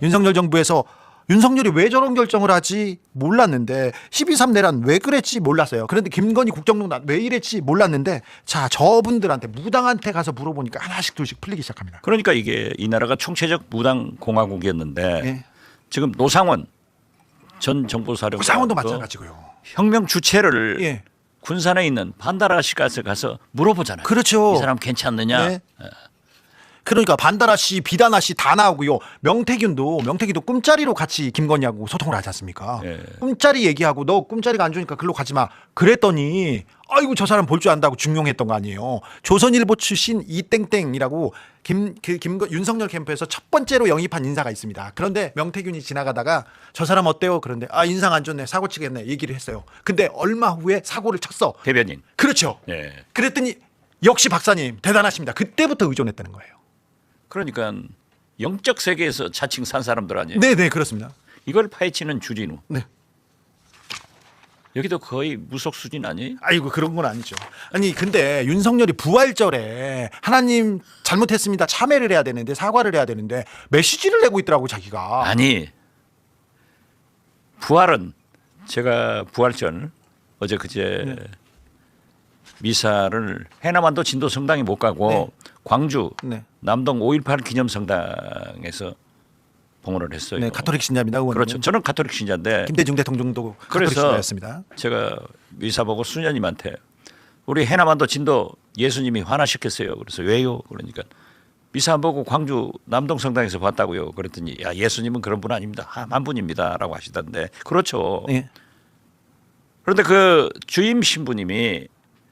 윤석열 정부에서 윤석열이 왜 저런 결정을 하지 몰랐는데 12.3 내란 왜 그랬지 몰랐어요. 그런데 김건희 국정농단 왜 이랬지 몰랐는데 자, 저분들한테 무당한테 가서 물어보니까 하나씩 둘씩 풀리기 시작합니다. 그러니까 이게 이 나라가 총체적 무당 공화국이었는데 지금 노상원 전 정보사령관 노상원도 마찬가지고요. 혁명 주체를 군산에 있는 반다라시 가서 물어보잖아요. 그렇죠. 이 사람 괜찮느냐. 네. 그러니까 반다라 씨, 비다나 씨 다 나오고요. 명태균도 꿈자리로 같이 김건희하고 소통을 하지 않습니까? 꿈자리 얘기하고 너 꿈자리가 안 좋으니까 글로 가지 마. 그랬더니 아이고 저 사람 볼 줄 안다고 중용했던 거 아니에요. 조선일보 출신 이땡땡이라고 윤석열 캠프에서 첫 번째로 영입한 인사가 있습니다. 그런데 명태균이 지나가다가 저 사람 어때요? 그런데 인상 안 좋네, 사고 치겠네 얘기를 했어요. 근데 얼마 후에 사고를 쳤어. 대변인. 그렇죠. 그랬더니 역시 박사님 대단하십니다. 그때부터 의존했다는 거예요. 그러니까 영적 세계에서 자칭 산 사람들 아니에요? 네, 그렇습니다. 이걸 파헤치는 주진우. 네. 여기도 거의 무속 수준 아니에요? 아이고 그런 건 아니죠. 아니 근데 윤석열이 부활절에 하나님 잘못했습니다 참회를 해야 되는데 사과를 해야 되는데 메시지를 내고 있더라고 자기가. 아니 부활은 제가 부활절 어제 그제 미사를 해남반도 진도 성당에 못 가고 광주 남동 5.18 기념성당에서 봉헌을 했어요. 네, 가톨릭 신자입니다. 의원님은. 그렇죠. 저는 가톨릭 신자인데 김대중 대통령도 가톨릭 신자였습니다. 제가 미사 보고 수녀님한테 우리 해남반도 진도 예수님이 화나셨겠어요. 그래서 왜요? 그러니까 미사 안 보고 광주 남동성당에서 봤다고요. 그랬더니 야 예수님은 그런 분 아닙니다. 한 분입니다라고 하시던데 그렇죠. 예. 그런데 그 주임 신부님이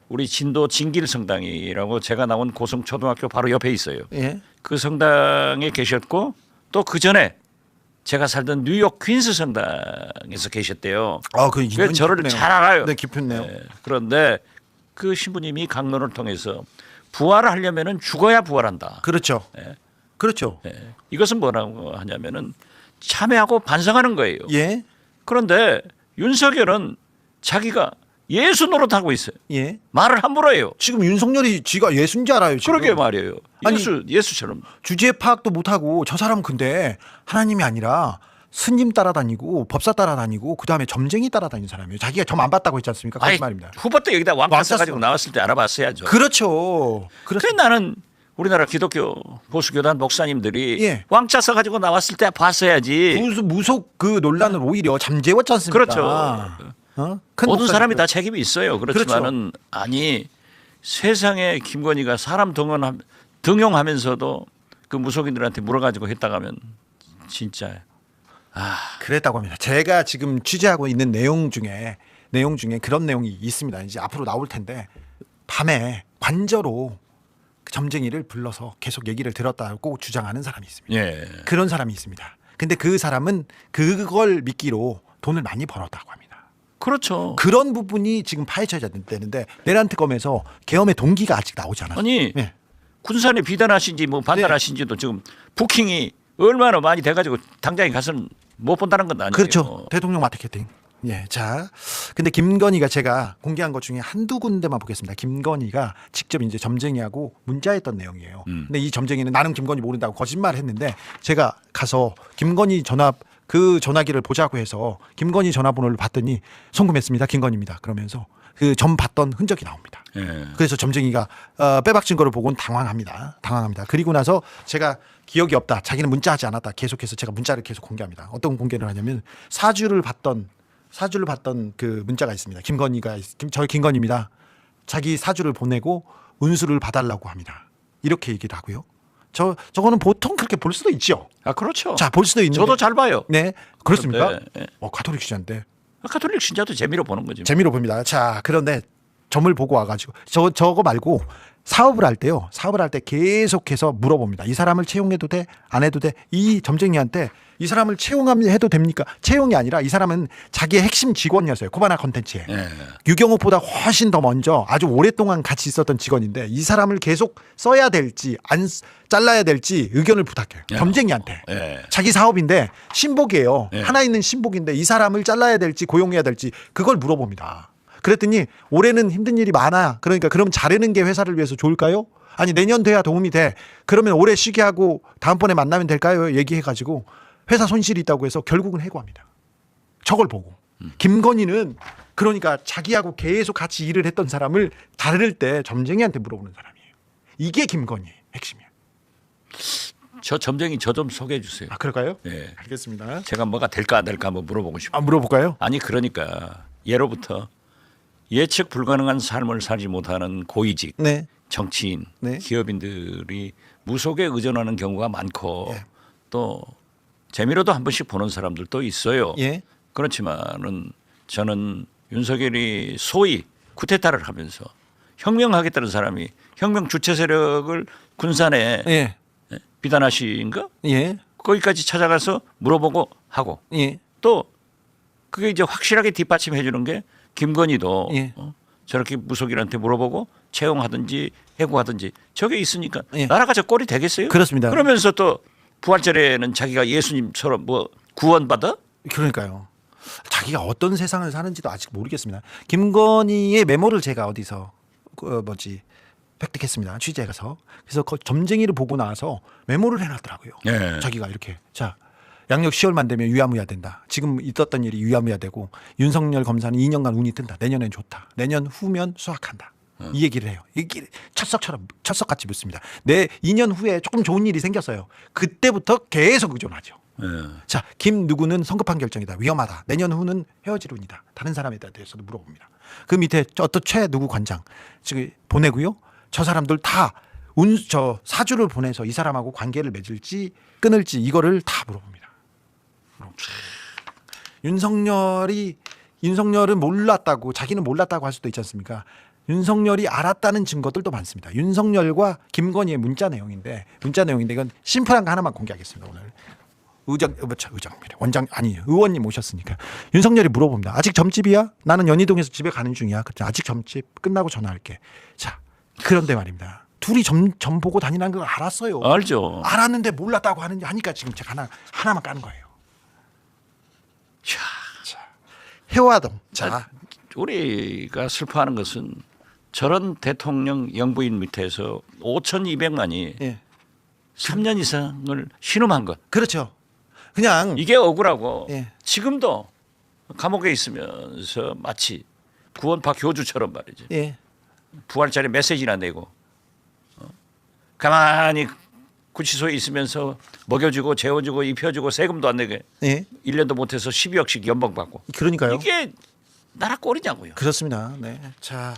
우리 진도 진길성당이라고 제가 나온 고성초등학교 바로 옆에 있어요. 예. 그 성당에 계셨고 또 그 전에 제가 살던 뉴욕 퀸스 성당에서 계셨대요. 그래서 저를 잘 알아요. 네, 깊네요. 그런데 그 신부님이 강론을 통해서 부활을 하려면은 죽어야 부활한다. 그렇죠. 그렇죠. 이것은 뭐라고 하냐면은 참회하고 반성하는 거예요. 예. 그런데 윤석열은 자기가 예수 노릇하고 있어요. 예. 말을 함부로 해요. 지금 윤석열이 지가 예수인 줄 알아요. 지금. 그러게 말이에요. 예수처럼. 주제 파악도 못하고 저 사람 근데 하나님이 아니라 스님 따라다니고 법사 따라다니고 그다음에 점쟁이 따라다니는 사람이에요. 자기가 점 안 봤다고 했지 않습니까? 거짓말입니다. 후보 때 여기다 왕자 써가지고 나왔을 때 알아봤어야죠. 그렇죠. 그래서 나는 우리나라 기독교 보수교단 목사님들이 왕자 써가지고 나왔을 때 봤어야지. 무속 그 논란을 오히려 잠재웠지 않습니까? 그렇죠. 큰 모든 사람이 목사님들. 다 책임이 있어요. 그렇지만은 아니 세상에 김건희가 사람 등용하면서도 그 무속인들한테 물어가지고 했다가 하면 진짜 그랬다고 합니다. 제가 지금 취재하고 있는 내용 중에 그런 내용이 있습니다. 이제 앞으로 나올 텐데 밤에 관저로 그 점쟁이를 불러서 계속 얘기를 들었다고 주장하는 사람이 있습니다. 예. 그런 사람이 있습니다. 근데 그 사람은 그걸 미끼로 돈을 많이 벌었다고 합니다. 그렇죠. 그런 부분이 지금 파헤쳐져야 되는데 내란 특검에서 계엄의 동기가 아직 나오지 않았어요. 아니 군산에 비단하신지 뭐 반단하신지도 지금 부킹이 얼마나 많이 돼가지고 당장에 가서는 못 본다는 건 아니에요. 그렇죠. 대통령 마케팅. 예. 자, 근데 김건희가 제가 공개한 것 중에 한두 군데만 보겠습니다. 김건희가 직접 이제 점쟁이하고 문자했던 내용이에요. 근데 이 점쟁이는 나는 김건희 모른다고 거짓말했는데 제가 가서 김건희 그 전화기를 보자고 해서 김건희 전화번호를 봤더니 송금했습니다. 김건희입니다. 그러면서 그 점 봤던 흔적이 나옵니다. 그래서 점쟁이가 빼박 증거를 보고는 당황합니다. 그리고 나서 제가 기억이 없다. 자기는 문자하지 않았다. 계속해서 제가 문자를 계속 공개합니다. 어떤 공개를 하냐면 사주를 봤던 그 문자가 있습니다. 저 김건희입니다. 자기 사주를 보내고 운수를 봐달라고 합니다. 이렇게 얘기를 하고요. 저거는 보통 그렇게 볼 수도 있죠. 그렇죠. 자, 볼 수도 있는데. 저도 잘 봐요. 네, 그렇습니까? 네. 가톨릭 신자인데. 가톨릭 신자도 재미로 보는 거지. 재미로 봅니다. 자, 그런데 점을 보고 와가지고 저거 말고 사업을 할 때 계속해서 물어봅니다. 이 사람을 채용해도 돼? 안 해도 돼? 이 점쟁이한테 이 사람을 채용해도 됩니까? 채용이 아니라 이 사람은 자기의 핵심 직원이었어요. 코바나 컨텐츠에. 유경옥보다 훨씬 더 먼저 아주 오랫동안 같이 있었던 직원인데 이 사람을 계속 써야 될지 안 잘라야 될지 의견을 부탁해요. 점쟁이한테. 자기 사업인데 신복이에요. 하나 있는 신복인데 이 사람을 잘라야 될지 고용해야 될지 그걸 물어봅니다. 그랬더니 올해는 힘든 일이 많아. 그러니까 그럼 자르는 게 회사를 위해서 좋을까요? 아니 내년 돼야 도움이 돼. 그러면 올해 쉬게 하고 다음번에 만나면 될까요? 얘기해가지고 회사 손실이 있다고 해서 결국은 해고합니다. 저걸 보고. 김건희는 그러니까 자기하고 계속 같이 일을 했던 사람을 자를 때 점쟁이한테 물어보는 사람이에요. 이게 김건희의 핵심이에요. 저 점쟁이 저 좀 소개해 주세요. 그럴까요? 네. 알겠습니다. 제가 뭐가 될까 안 될까 한번 물어보고 싶어요. 물어볼까요? 아니 그러니까 예로부터 예측 불가능한 삶을 살지 못하는 고위직, 정치인, 기업인들이 무속에 의존하는 경우가 많고 또 재미로도 한 번씩 보는 사람들도 있어요. 그렇지만은 저는 윤석열이 소위 쿠데타를 하면서 혁명하겠다는 사람이 혁명 주체 세력을 군산에 비단하신가? 거기까지 찾아가서 물어보고 하고 또 그게 이제 확실하게 뒷받침해 주는 게 김건희도 저렇게 무속인한테 물어보고 채용하든지 해고하든지 저게 있으니까 나라가 저 꼴이 되겠어요? 그렇습니다. 그러면서 또 부활절에는 자기가 예수님처럼 뭐 구원받아? 그러니까요. 자기가 어떤 세상을 사는지도 아직 모르겠습니다. 김건희의 메모를 제가 어디서 획득했습니다. 취재해 가서. 그래서 그 점쟁이를 보고 나서 메모를 해놨더라고요. 예. 자기가 이렇게 자 양력 10월만 되면 유야무야 된다. 지금 있었던 일이 유야무야 되고 윤석열 검사는 2년간 운이 뜬다. 내년엔 좋다. 내년 후면 수학한다. 이 얘기를 해요. 이게 철석같이 묻습니다. 내 2년 후에 조금 좋은 일이 생겼어요. 그때부터 계속 의존하죠. 자, 김 누구는 성급한 결정이다. 위험하다. 내년 후는 헤어질 운이다. 다른 사람에 대해서도 물어봅니다. 그 밑에 어떤 최 누구 관장 지금 보내고요. 저 사람들 다 사주를 보내서 이 사람하고 관계를 맺을지 끊을지 이거를 다 물어봅니다. 윤석열은 몰랐다고 자기는 몰랐다고 할 수도 있지 않습니까? 윤석열이 알았다는 증거들도 많습니다. 윤석열과 김건희의 문자 내용인데 이건 심플한 거 하나만 공개하겠습니다. 오늘 의원님 오셨으니까 윤석열이 물어봅니다. 아직 점집이야? 나는 연희동에서 집에 가는 중이야. 아직 점집 끝나고 전화할게. 자, 그런데 말입니다. 둘이 점 보고 다니는 걸 알았어요. 알죠. 알았는데 몰랐다고 하니까 지금 제가 하나만 까는 거예요. 자, 해화동. 자, 우리가 슬퍼하는 것은 저런 대통령 영부인 밑에서 5,200만이 3년 이상을 신음한 것. 그렇죠. 그냥 이게 억울하고 지금도 감옥에 있으면서 마치 구원파 교주처럼 말이지. 부활절에 메시지나 내고 가만히 구치소에 있으면서 먹여주고 재워주고 입혀주고 세금도 안 내게 1년도 못해서 12억씩 연봉 받고. 그러니까요. 이게 나라 꼴이냐고요. 그렇습니다. 네. 자,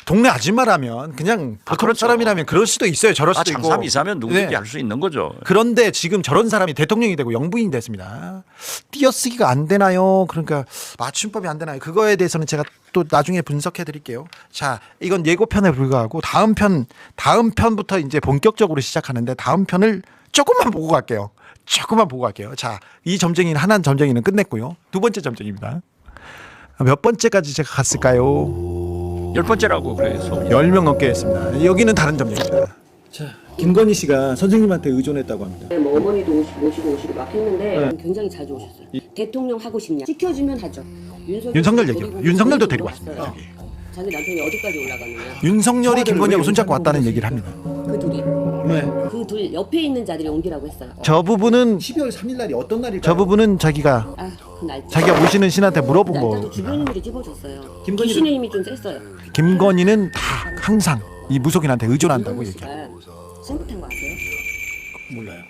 동네 아줌마라면 그냥 보통 사람이라면 그럴 수도 있어요. 저럴 수도 있고. 장삼 이사면 누구든지 할 수 있는 거죠. 그런데 지금 저런 사람이 대통령이 되고 영부인이 됐습니다. 띄어쓰기가 안 되나요? 그러니까 맞춤법이 안 되나요? 그거에 대해서는 제가 또 나중에 분석해 드릴게요. 자, 이건 예고편에 불과하고 다음 편부터 이제 본격적으로 시작하는데 다음 편을 조금만 보고 갈게요. 자, 이 점쟁이는 하나 점쟁이는 끝냈고요. 두 번째 점쟁이입니다. 몇 번째까지 제가 갔을까요? 10번째라고 그래서 10명 넘게 했습니다. 여기는 다른 점쟁이입니다. 자, 김건희 씨가 선생님한테 의존했다고 합니다. 뭐 어머니도 모시고 오시고 막 했는데 굉장히 자주 오셨어요. 대통령 하고 싶냐? 시켜주면 하죠. 윤석열 얘기요. 윤석열도 데리고 왔습니다. 여기. 자기 남편이 어디까지 올라가느냐. 윤석열이 김건희하고 손잡고 왔다는 얘기를 합니다. 그 둘이. 그 둘 옆에 있는 자들이 옮기라고 했어요. 저 부분은 12월 3일 날이 어떤 날일까요? 저 부분은 자기가 오시는 신한테 물어본 날짜도 거. 주변인들이 집어줬어요. 귀신의 힘이 좀 셌어요. 김건희는 다 항상 이 무속인한테 의존한다고 얘기해요. 생각한 거 아세요? 몰라요.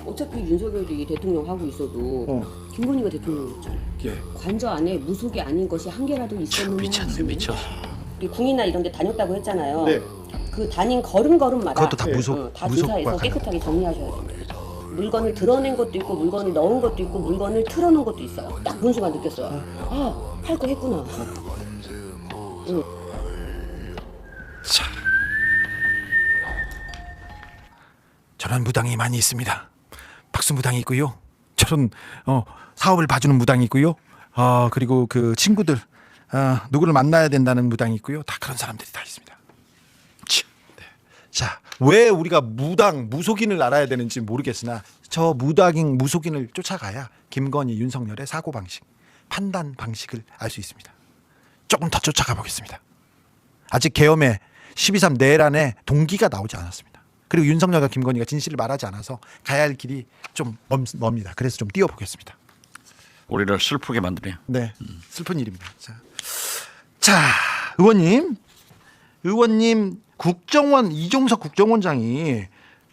어차피 윤석열이 대통령 하고 있어도 김건희가 대통령이었잖아요. 관저 안에 무속이 아닌 것이 한 개라도 있었는데 미쳤어. 우리 궁이나 이런 데 다녔다고 했잖아요. 네. 그 다닌 걸음마다 그것도 다 무속, 다 무속과 조사해서 깨끗하게 정리하셔야 됩니다. 물건을 드러낸 것도 있고 물건을 넣은 것도 있고 물건을 틀어놓은 것도 있어요. 딱 본 순간 느꼈어요. 아, 할 거 했구나. 자, 저런 무당이 많이 있습니다. 박수 무당이 있고요. 저런 사업을 봐주는 무당이 있고요. 그리고 그 친구들 누구를 만나야 된다는 무당이 있고요. 다 그런 사람들이 다 있습니다. 자, 왜 우리가 무속인을 알아야 되는지 모르겠으나 저 무속인을 쫓아가야 김건희, 윤석열의 사고방식, 판단 방식을 알 수 있습니다. 조금 더 쫓아가 보겠습니다. 아직 계엄의 12.3 내란의 동기가 나오지 않았습니다. 그리고 윤석열과 김건희가 진실을 말하지 않아서 가야 할 길이 좀 멉니다. 그래서 좀 뛰어보겠습니다. 우리를 슬프게 만드네요. 네, 슬픈 일입니다. 자, 의원님 이종석 국정원장이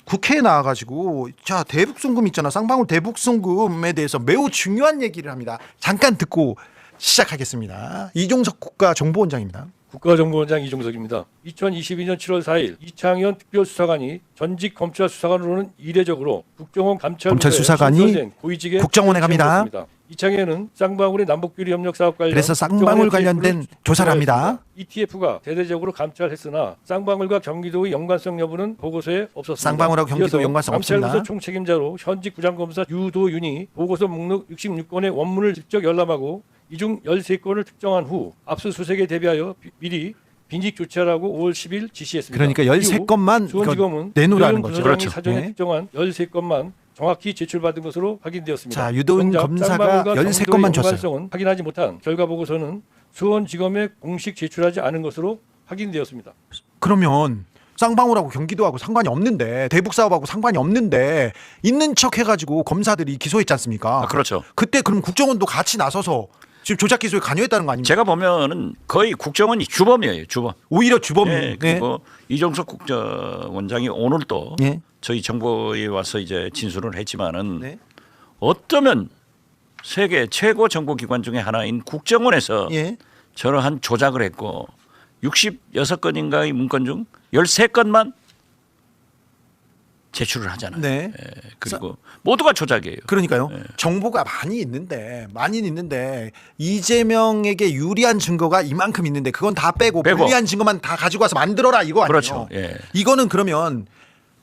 국회에 나와가지고 자 대북송금 있잖아. 쌍방울 대북송금에 대해서 매우 중요한 얘기를 합니다. 잠깐 듣고 시작하겠습니다. 이종석 국가정보원장입니다. 국가정보원장 이종석입니다. 2022년 7월 4일 이창현 특별수사관이 전직 검찰수사관으로는 이례적으로 국정원 검찰수사관이 국정원에 갑니다. 이창현은 쌍방울의 남북비리 협력 사업 관련 그래서 쌍방울 관련된 조사를 합니다. ETF가 대대적으로 감찰했으나 쌍방울과 경기도의 연관성 여부는 보고서에 없었습니다. 쌍방울하고 경기도 연관성 없습니다. 감찰부서 총책임자로 현직 부장검사 유도윤이 보고서 목록 66건의 원문을 직접 열람하고 이 중 13건을 특정한 후 압수수색에 대비하여 미리 빈직 조치하라고 5월 10일 지시했습니다. 그러니까 13건만 수원지검은 내놓으라는 거죠. 그렇죠. 사전에 특정한 13건만 정확히 제출받은 것으로 확인되었습니다. 자, 유도인 정작 검사가 쌍방울과 13건만 줬어요. 연관성은 확인하지 못한 결과 보고서는 수원지검에 공식 제출하지 않은 것으로 확인되었습니다. 그러면 쌍방울하고 경기도하고 상관이 없는데 대북 사업하고 상관이 없는데 있는 척 해가지고 검사들이 기소했지 않습니까? 그렇죠. 그때 그럼 국정원도 같이 나서서 지금 조작 기소에 관여했다는 거 아닙니까? 제가 보면은 거의 국정원이 주범이에요. 주범. 오히려 주범이. 네, 그리고 이종석 국정원장이 오늘 또 저희 정부에 와서 이제 진술을 했지만은 어쩌면 세계 최고 정보기관 중에 하나인 국정원에서 저러한 조작을 했고 66건인가의 문건 중 13건만 제출을 하잖아요. 네. 그리고 모두가 조작이에요. 그러니까요. 정보가 많이 있는데 이재명에게 유리한 증거가 이만큼 있는데 그건 다 빼고 불리한 증거만 다 가지고 와서 만들어라 이거 아니에요. 그렇죠. 이거는 그러면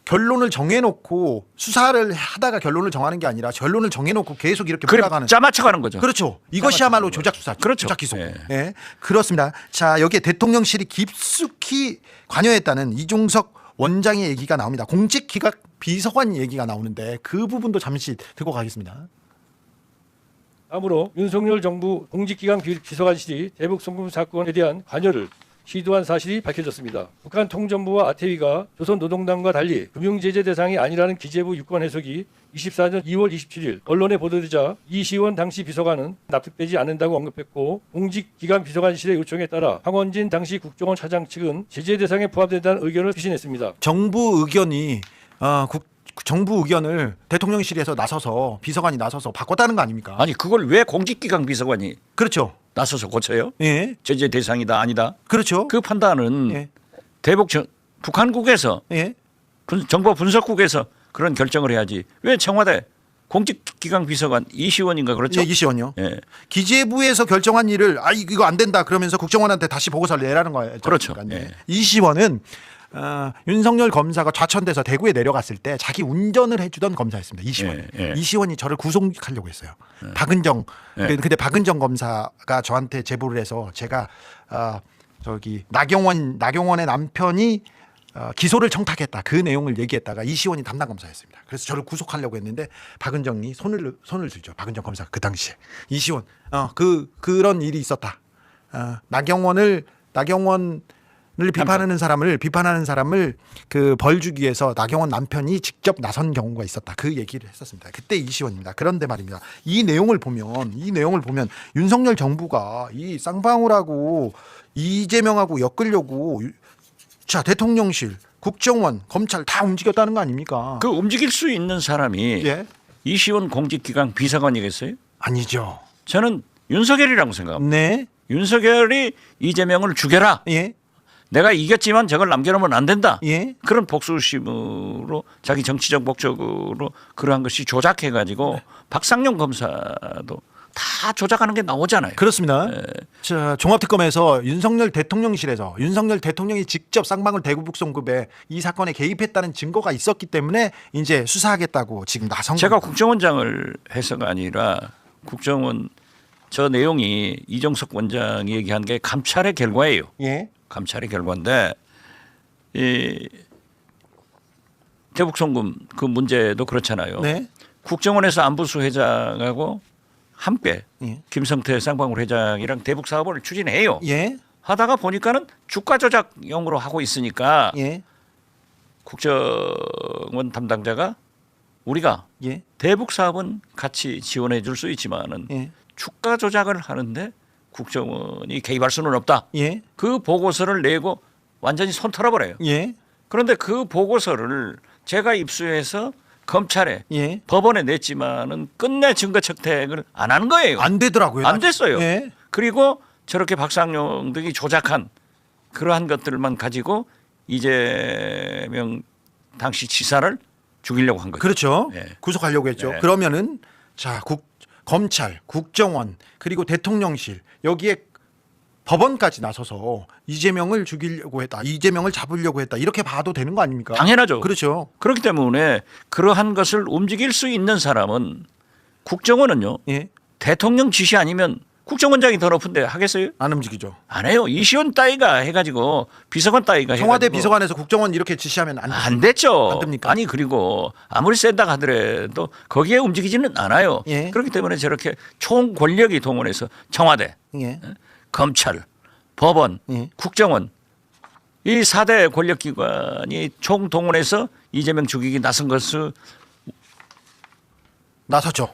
결론을 정해놓고 수사를 하다가 결론을 정하는 게 아니라 결론을 정해놓고 계속 이렇게 몰아가는. 짜맞춰가는 거죠. 그렇죠. 이것이야말로 조작 수사. 그렇죠. 조작 기소. 네. 그렇습니다. 자, 여기에 대통령실이 깊숙이 관여했다는 이종석 원장의 얘기가 나옵니다. 공직기각 비서관 얘기가 나오는데 그 부분도 잠시 듣고 가겠습니다. 다음으로 윤석열 정부 공직기강 비서관실이 대북 송금 사건에 대한 관여를 시도한 사실이 밝혀졌습니다. 북한 통전부와 아태위가 조선노동당과 달리 금융제재 대상이 아니라는 기재부 유권 해석이 24년 2월 27일 언론에 보도되자 이시원 당시 비서관은 납득되지 않는다고 언급했고 공직기관 비서관실의 요청에 따라 황원진 당시 국정원 차장 측은 제재 대상에 포함된다는 의견을 추진했습니다. 정부 의견이 정부 의견을 대통령실에서 나서서 비서관이 나서서 바꿨다는 거 아닙니까? 아니 그걸 왜 공직기강 비서관이 그렇죠. 나서서 고쳐요? 예. 제재 대상이다 아니다. 그렇죠. 그 판단은 북한국에서 정보 분석국에서 그런 결정을 해야지. 왜 청와대 공직기강 비서관 이시원인가 그렇죠? 예, 이시원요. 기재부에서 결정한 일을 이거 안 된다 그러면서 국정원한테 다시 보고서를 내라는 거예요. 그렇죠. 이시원은 윤석열 검사가 좌천돼서 대구에 내려갔을 때 자기 운전을 해주던 검사였습니다. 이시원. 이시원이 저를 구속하려고 했어요. 박은정. 근데 박은정 검사가 저한테 제보를 해서 제가 나경원의 남편이 기소를 청탁했다. 그 내용을 얘기했다가 이시원이 담당 검사였습니다. 그래서 저를 구속하려고 했는데 박은정이 손을 들죠. 박은정 검사 그 당시에 이시원 그런 일이 있었다. 나경원을 비판하는 사람을 그 벌 주기 위해서 나경원 남편이 직접 나선 경우가 있었다. 그 얘기를 했었습니다. 그때 이시원입니다. 그런데 말입니다. 이 내용을 보면 윤석열 정부가 이 쌍방울하고 이재명하고 엮으려고 자 대통령실, 국정원, 검찰 다 움직였다는 거 아닙니까? 그 움직일 수 있는 사람이 이시원 공직기강 비서관이겠어요? 아니죠. 저는 윤석열이라고 생각합니다. 네. 윤석열이 이재명을 죽여라. 내가 이겼지만 저걸 남겨놓으면 안 된다. 그런 복수심으로 자기 정치적 목적으로 그러한 것이 조작해가지고 박상용 검사도 다 조작하는 게 나오잖아요. 그렇습니다. 자, 종합특검에서 윤석열 대통령이 직접 쌍방울 대구북 송급에 이 사건에 개입했다는 증거가 있었기 때문에 이제 수사하겠다고 지금 나선 겁니다. 제가 국정원장을 해서가 아니라 국정원 저 내용이 이종석 원장이 얘기한 게 감찰의 결과예요. 감찰의 결과인데 이 대북 송금 그 문제도 그렇잖아요. 국정원에서 안보수 회장하고 함께 김성태 쌍방울 회장이랑 대북 사업을 추진해요. 하다가 보니까는 주가 조작용으로 하고 있으니까 국정원 담당자가 우리가 대북 사업은 같이 지원해 줄 수 있지만은 주가 조작을 하는데 국정원이 개입할 수는 없다. 그 보고서를 내고 완전히 손 털어버려요. 그런데 그 보고서를 제가 입수해서 검찰에 법원에 냈지만은 끝내 증거 채택을 안 하는 거예요. 안 되더라고요. 안 됐어요. 그리고 저렇게 박상용 등이 조작한 그러한 것들만 가지고 이재명 당시 지사를 죽이려고 한 거죠. 그렇죠. 구속하려고 했죠. 그러면은 자 검찰, 국정원 그리고 대통령실 여기에 법원까지 나서서 이재명을 죽이려고 했다. 이재명을 잡으려고 했다. 이렇게 봐도 되는 거 아닙니까? 당연하죠. 그렇죠. 그렇기 때문에 그러한 것을 움직일 수 있는 사람은 국정원은요. 대통령 지시 아니면 국정원장이 더 높은데 하겠어요? 안 움직이죠. 안 해요. 이시원 따위가 해가지고 비서관 따위가 청와대 해가지고. 비서관에서 국정원 이렇게 지시하면 안 됐죠. 안 됩니까? 아니 그리고 아무리 센다 하더라도 거기에 움직이지는 않아요. 예. 그렇기 때문에 저렇게 총 권력이 동원해서 청와대, 예. 검찰, 법원, 예. 국정원 이 4대 권력기관이 총 동원해서 이재명 죽이기 나선 것을 나섰죠.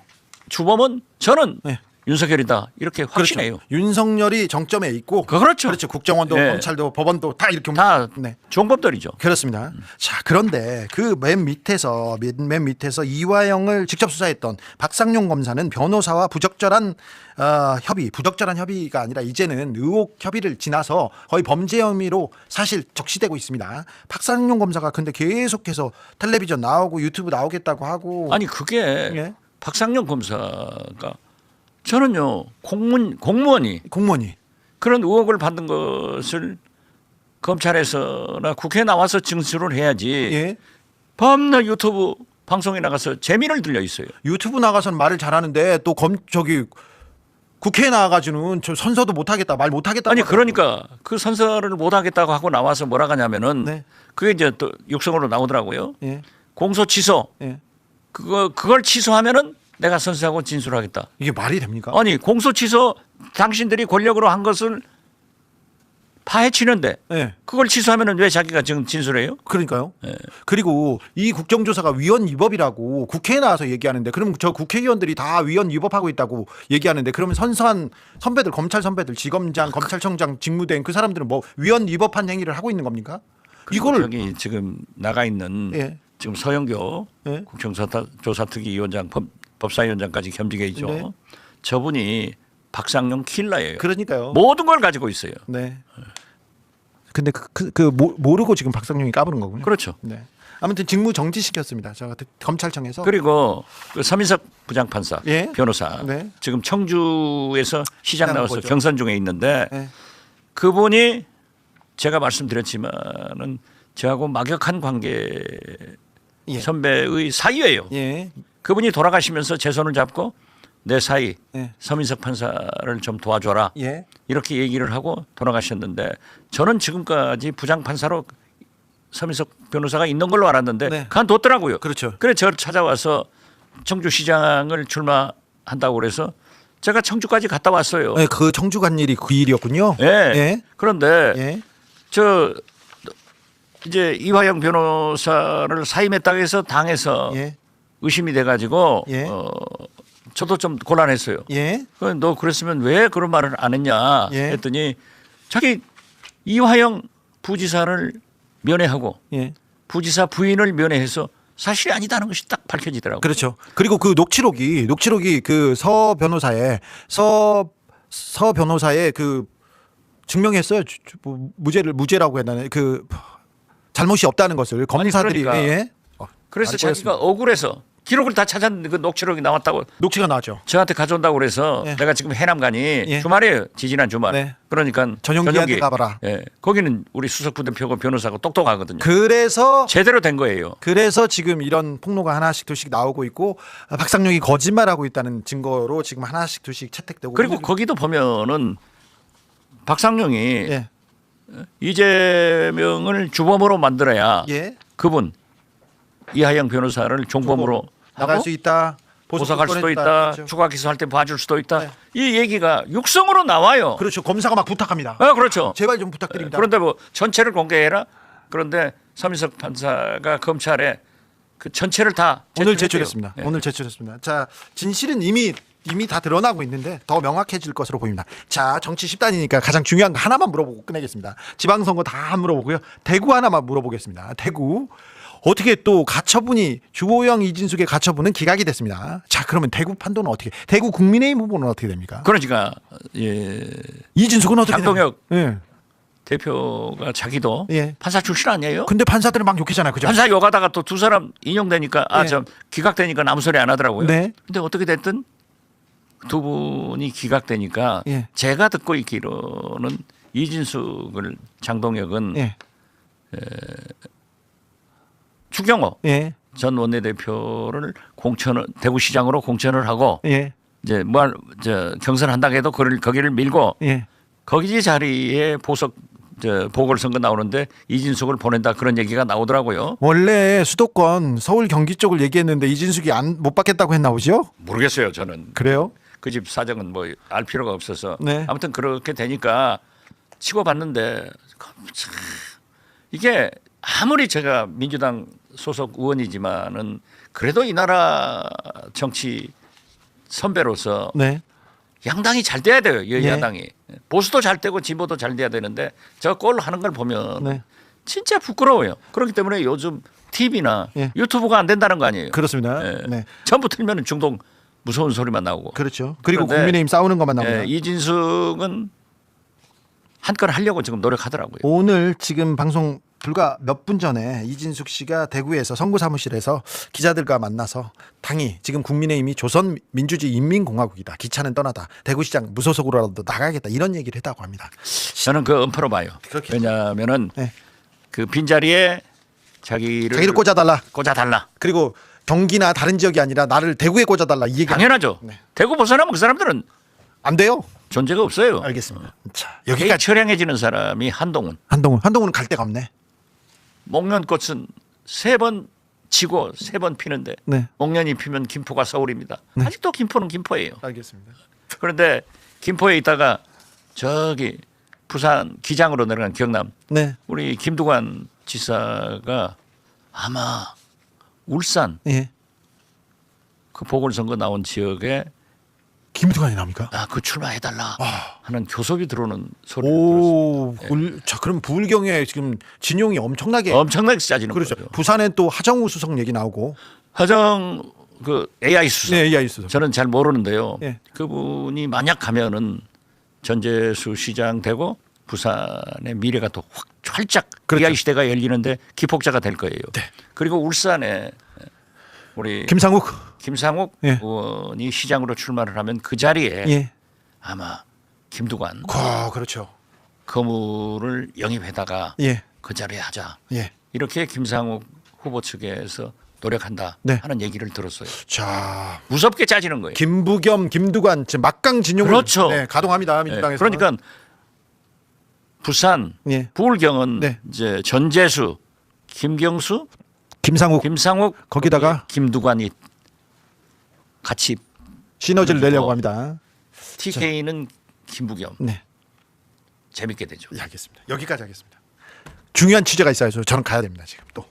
주범은 저는 네. 윤석열이다 이렇게 확신해요. 그렇죠. 윤석열이 정점에 있고 그렇죠. 그렇죠. 국정원도 네. 검찰도 법원도 다 이렇게 다 네. 종법들이죠. 그렇습니다. 자, 그런데 그 맨 밑에서 이화영을 직접 수사했던 박상용 검사는 변호사와 부적절한 부적절한 협의가 아니라 이제는 의혹 협의를 지나서 거의 범죄 혐의로 사실 적시되고 있습니다. 박상용 검사가 근데 계속해서 텔레비전 나오고 유튜브 나오겠다고 하고 아니 그게 예. 박상용 검사가 저는요 공무원이 그런 의혹을 받는 것을 검찰에서나 국회에 나와서 진술을 해야지. 예. 밤낮 유튜브 방송에 나가서 재미를 들려 있어요. 유튜브 나가서는 말을 잘하는데 또 국회에 나와가지고는 저 선서도 못하겠다 말 못하겠다. 아니 그러니까 그 선서를 못하겠다고 하고 나와서 뭐라 하냐면은 네. 그게 이제 또 육성으로 나오더라고요. 예. 공소 취소. 예. 그걸 취소하면은 내가 선서하고 진술하겠다. 이게 말이 됩니까? 아니 공소 취소 당신들이 권력으로 한 것을 파헤치는데 예. 그걸 취소하면은 왜 자기가 지금 진술해요? 그러니까요. 예. 그리고 이 국정조사가 위헌 위법이라고 국회에 나와서 얘기하는데 그럼 저 국회의원들이 다 위헌 위법하고 있다고 얘기하는데 그러면 선서한 선배들 검찰 선배들 지검장 검찰청장 직무대행 그 사람들은 뭐 위헌 위법한 행위를 하고 있는 겁니까? 이걸 여기 지금 나가 있는 예. 지금 서영교 예. 국정조사특위위원장 법사위원장까지 겸직해 있죠. 네. 저분이 박상용 킬러예요. 그러니까요. 모든 걸 가지고 있어요. 네. 근데 모르고 지금 박상용이 까부는 거군요. 그렇죠. 네. 아무튼 직무 정지시켰습니다. 저 검찰청에서. 그리고 그 서민석 부장판사 예? 변호사 네. 지금 청주에서 시장 나와서 보죠. 경선 중에 있는데 네. 그분이 제가 말씀드렸지만은 저하고 막역한 관계 예. 선배의 사위예요. 예. 그분이 돌아가시면서 제 손을 잡고 내 사이 예. 서민석 판사를 좀 도와줘라. 예. 이렇게 얘기를 하고 돌아가셨는데 저는 지금까지 부장판사로 서민석 변호사가 있는 걸로 알았는데 네. 간뒀더라고요. 그렇죠. 그래 저를 찾아와서 청주시장을 출마한다고 그래서 제가 청주까지 갔다 왔어요. 네, 그 청주 간 일이 그 일이었군요. 예. 예. 그런데 예. 저 이제 이화영 변호사를 사임했다고 해서 당에서 예. 의심이 돼가지고 예. 저도 좀 곤란했어요. 예. 너 그랬으면 왜 그런 말을 안 했냐 예. 했더니 자기 이화영 부지사를 면회하고 예. 부지사 부인을 면회해서 사실이 아니다는 것이 딱 밝혀지더라고요. 그렇죠. 그리고 그 녹취록이 그 서 변호사의 그 증명했어요. 무죄라고 했나요? 그 잘못이 없다는 것을 검사들이 그러니까. 예. 그래서 알겠습니다. 자기가 억울해서 기록을 다 찾았는데 그 녹취록이 나왔다고 녹취가 나왔죠. 저한테 가져온다고 그래서 예. 내가 지금 해남 가니 예. 주말이에요. 지지난 주말. 네. 그러니까 전용기한테 가봐라. 예. 거기는 우리 수석부대표고 변호사고 똑똑하거든요. 그래서 제대로 된 거예요. 그래서 지금 이런 폭로가 하나씩 둘씩 나오고 있고 박상용이 거짓말하고 있다는 증거로 지금 하나씩 둘씩 채택되고 그리고 거기도 보면은 박상용이 예. 이재명을 주범으로 만들어야 예. 그분 이하영 변호사를 종범으로 나갈 하고 수 있다. 보석할 수도 있다. 그렇죠. 추가 기소할 때 봐줄 수도 있다. 네. 이 얘기가 육성으로 나와요. 그렇죠. 검사가 막 부탁합니다. 그렇죠. 제발 좀 부탁드립니다. 그런데 뭐 전체를 공개해라. 그런데 서민석 판사가 검찰에 그 전체를 다 오늘 제출했대요. 제출했습니다. 네. 오늘 제출했습니다. 자, 진실은 이미 다 드러나고 있는데 더 명확해질 것으로 보입니다. 자, 정치 10단이니까 가장 중요한 거 하나만 물어보고 끝내겠습니다. 지방선거 다 물어보고요. 대구 하나만 물어보겠습니다. 대구 어떻게 또 가처분이 주호영 이진숙의 가처분은 기각이 됐습니다. 자, 그러면 대구 판도는 어떻게? 대구 국민의힘 후보는 어떻게 됩니까? 그러니까 예. 이진숙은 어떻게? 장동혁 예. 대표가 자기도 예. 판사 출신 아니에요? 근데 판사들은 막 욕했잖아요. 그죠? 판사 욕하다가 또 두 사람 인용되니까 예. 저 기각되니까 아무 소리 안 하더라고요. 네. 근데 어떻게 됐든 두 분이 기각되니까 예. 제가 듣고 있기로는 이진숙을 장동혁은 예. 추경호 예. 전 원내대표를 대구시장으로 공천을 하고 예. 이제 경선한다고 해도 거기를 밀고 예. 거기 자리에 보궐선거 나오는데 이진숙을 보낸다 그런 얘기가 나오더라고요. 원래 수도권 서울 경기 쪽을 얘기했는데 이진숙이 못 받겠다고 했나 보죠? 모르겠어요 저는. 그래요? 그 집 사정은 뭐 알 필요가 없어서. 네. 아무튼 그렇게 되니까 치고받는데 참 이게 아무리 제가 민주당 소속 의원이지만은 그래도 이 나라 정치 선배로서 네. 양당이 잘 돼야 돼요. 여야당이. 보수도 잘 되고 진보도 잘 돼야 되는데 저 꼴 하는 걸 보면 네. 진짜 부끄러워요. 그렇기 때문에 요즘 TV나 유튜브가 안 된다는 거 아니에요. 그렇습니다. 네. 전부 틀면 중동 무서운 소리만 나오고. 그렇죠. 그리고 그런데, 국민의힘 싸우는 것만 나옵니다. 이진숙은 한 건 하려고 지금 노력하더라고요. 오늘 지금 방송 불과 몇 분 전에 이진숙 씨가 대구에서 선거 사무실에서 기자들과 만나서 당이 지금 국민의힘이 조선민주주의 인민공화국이다. 기차는 떠나다. 대구시장 무소속으로라도 나가겠다. 이런 얘기를 했다고 합니다. 저는 그 엄포로 봐요. 왜냐하면은 그 빈자리에 자기를 꽂아달라. 그리고 경기나 다른 지역이 아니라 나를 대구에 꽂아달라. 이 얘기 당연하죠. 대구 벗어나면 그 사람들은 안 돼요. 존재가 없어요. 알겠습니다. 자, 여기까지 처량해지는 사람이 한동훈. 한동훈은 갈 데가 없네. 목련꽃은 3번 지고 3번 피는데 네. 목련이 피면 김포가 서울입니다. 아직도 김포는 김포예요. 알겠습니다. 그런데 김포에 있다가 저기 부산 기장으로 내려간 경남 네. 우리 김두관 지사가 아마 울산 그 보궐선거 나온 지역에 김두관이 나옵니까? 그 출마해달라 하는 교섭이 들어오는 소리를 들었어요. 자, 그럼 부울경에 지금 진용이 엄청나게 짜지는 그렇죠. 거죠. 부산엔 또 하정우 수석 얘기 나오고. 그 AI 수석. 네, AI 수석. 저는 잘 모르는데요. 네. 그분이 만약 가면은 전재수 시장 되고 부산의 미래가 또 활짝 AI 시대가 열리는데 기폭자가 될 거예요. 그리고 울산에 우리 김상욱 의원이 시장으로 출마를 하면 그 자리에 아마 김두관 그렇죠. 거물을 영입해다가 그 자리에 하자. 이렇게 김상욱 후보 측에서 노력한다 하는 얘기를 들었어요. 자, 무섭게 짜지는 거예요. 김부겸, 김두관 지금 막강 진용을 그렇죠. 가동합니다. 민주당에서. 그러니까 부산, 부울경은 이제 전재수, 김경수, 김상욱 거기다가 김두관이 같이 시너지를 내려고 합니다. TK는 김부겸. 재밌게 되죠. 알겠습니다. 여기까지 하겠습니다. 중요한 취재가 있어요. 저는 가야 됩니다. 지금 또.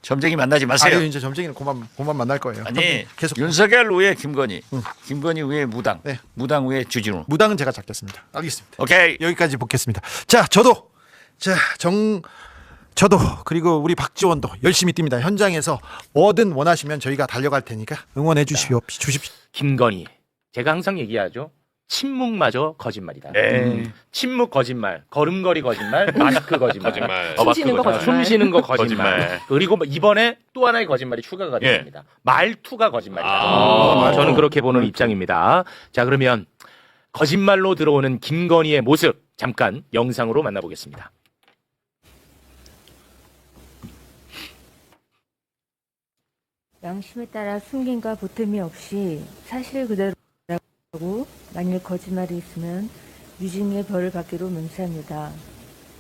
점쟁이 만나지 마세요. 아니, 이제 점쟁이는 그만 만날 거예요. 아니 윤석열 후에 김건희, 김건희 후에 무당, 무당 후에 주진우. 무당은 제가 잡겠습니다. 알겠습니다. 오케이. 여기까지 보겠습니다. 자, 저도 그리고 우리 박지원도 열심히 뜁니다. 현장에서 뭐든 원하시면 저희가 달려갈 테니까 응원해 주십시오. 김건희. 제가 항상 얘기하죠. 침묵마저 거짓말이다. 침묵 거짓말, 걸음걸이 거짓말, 마스크 거짓말, 숨 쉬는 거 거짓말. 숨 쉬는 거 거짓말. 그리고 이번에 또 하나의 거짓말이 추가가 됩니다. 말투가 거짓말이다. 저는 그렇게 보는 입장입니다. 자, 그러면 거짓말로 들어오는 김건희의 모습 잠깐 영상으로 만나보겠습니다. 양심에 따라 숨김과 보탬이 없이 사실 그대로라고 만일 거짓말이 있으면 유징의 벌을 받기로 맹세합니다.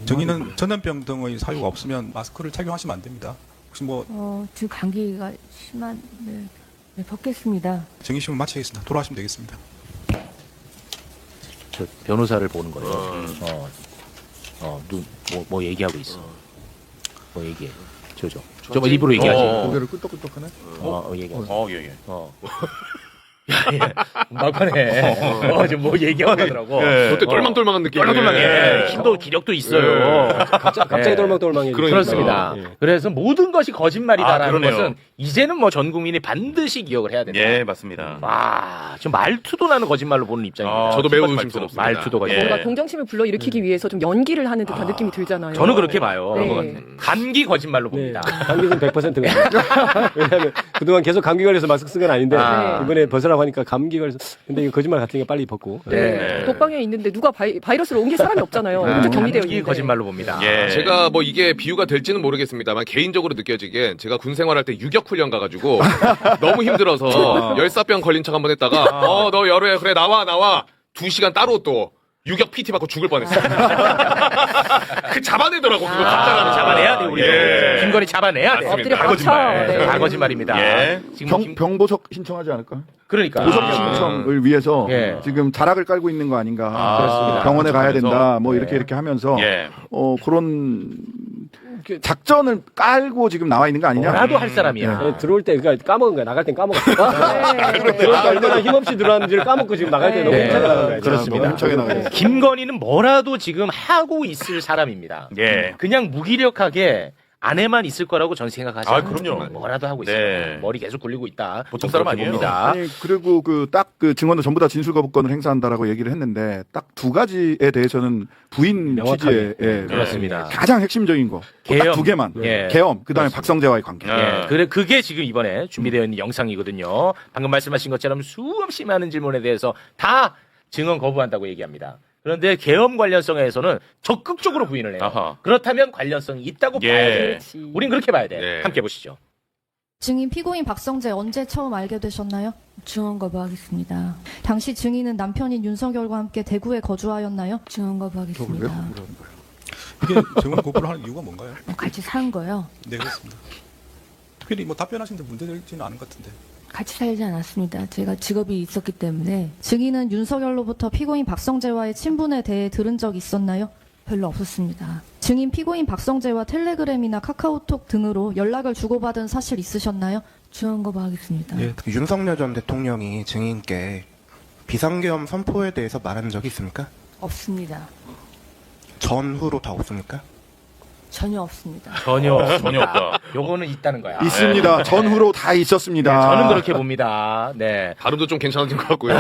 정의는 전염병 등의 사유가 없으면 마스크를 착용하시면 안 됩니다. 혹시 지금 감기가 심한 벗겠습니다. 정의심을 마치겠습니다. 돌아가시면 되겠습니다. 저 변호사를 보는 거예요. 뭐 얘기하고 있어. 뭐 얘기해. 저 입으로 얘기하지. 고개를 끄덕끄덕하네. 얘기해. 막판에 지금 뭐 얘기하고 하더라고. 그때 똘망똘망한 느낌. 똘망똘망해. 힘도 기력도 있어요. 갑자기 똘망똘망해. 그렇습니다. 그래서 모든 것이 거짓말이다라는 것은 이제는 뭐 전 국민이 반드시 기억을 해야 된다. 예, 맞습니다. 와, 지금 말투도 나는 거짓말로 보는 입장입니다. 저도 매우 의심스럽습니다. 말투도 거짓말. 뭔가 동정심을 불러일으키기 위해서 좀 연기를 하는 듯한 느낌이 들잖아요. 저는 그렇게 봐요. 네. 감기 거짓말로 봅니다. 감기는 100%거든요. 왜냐하면 그동안 계속 감기 걸려서 마스크 쓴 건 아닌데 아. 이번에 벗으라고 하니까 감기 걸려서 근데 이거 거짓말 같은 게 빨리 벗고. 네. 독방에 있는데 누가 바이러스를 옮길 사람이 없잖아요. 혼자 격리되어 있는데. 거짓말로 봅니다. 제가 뭐 이게 비유가 될지는 모르겠습니다만 개인적으로 느껴지기엔 제가 군 생활할 때 유격훈련 가가지고 너무 힘들어서 열사병 걸린 척 한번 했다가 너 열애 그래 나와 2시간 따로 또 유격 PT 받고 죽을 뻔했어요. 그 잡아내더라고 그거 답장하는 잡아내야 돼 우리. 김건희 잡아내야 돼. 맞습니다. 다 거짓말. 다 거짓말입니다. 지금 병보석 신청하지 않을까? 그러니까 보석 신청을 위해서 예. 지금 자락을 깔고 있는 거 아닌가? 그렇습니다. 병원에 가야 된다. 뭐 예. 이렇게 하면서 예. 그런 작전을 깔고 지금 나와 있는 거 아니냐? 뭐라도 할 사람이야. 들어올 때 그러니까 까먹은 거야. 나갈 땐 까먹었어. 들어올 때 얼마나 힘없이 들어왔는지를 까먹고 지금 나갈 때 너무 힘차게 나간 거야. 그렇습니다. 힘차게 나가요. 김건희는 뭐라도 지금 하고 있을 사람입니다. 그냥 무기력하게 안에만 있을 거라고 전 생각하지 않아요. 그럼요. 뭐라도 하고 있어요. 머리 계속 굴리고 있다. 보통 사람 아니에요. 봅니다. 아니 그리고 딱 그 증언도 전부 다 진술 거부권을 행사한다라고 얘기를 했는데 딱 두 가지에 대해서는 부인 취지에 그렇습니다. 가장 핵심적인 거. 딱 두 개만. 계엄. 그다음에 박성재와의 관계. 그게 지금 이번에 준비되어 있는 영상이거든요. 방금 말씀하신 것처럼 수없이 많은 질문에 대해서 다 증언 거부한다고 얘기합니다. 그런데 계엄 관련성에서는 적극적으로 부인을 해요. 그렇다면 관련성이 있다고 봐야 돼. 우린 그렇게 봐야 돼. 함께 보시죠. 증인 피고인 박성재 언제 처음 알게 되셨나요? 증언 거부하겠습니다. 당시 증인은 남편인 윤석열과 함께 대구에 거주하였나요? 증언 거부하겠습니다. 이게 증언 거부를 하는 이유가 뭔가요? 같이 산 거요. 네, 그렇습니다. 특별히 뭐 답변하시는데 문제되지는 않은 것 같은데. 같이 살지 않았습니다. 제가 직업이 있었기 때문에. 증인은 윤석열로부터 피고인 박성재와의 친분에 대해 들은 적 있었나요? 별로 없었습니다. 증인 피고인 박성재와 텔레그램이나 카카오톡 등으로 연락을 주고받은 사실 있으셨나요? 증언 거부하겠습니다. 윤석열 전 대통령이 증인께 비상계엄 선포에 대해서 말한 적이 있습니까? 없습니다. 전후로 다 없습니까? 전혀 없습니다. 전혀 없다. 요거는 있다는 거야. 있습니다. 전후로 다 있었습니다. 저는 그렇게 봅니다. 네. 발음도 좀 괜찮아진 것 같고요.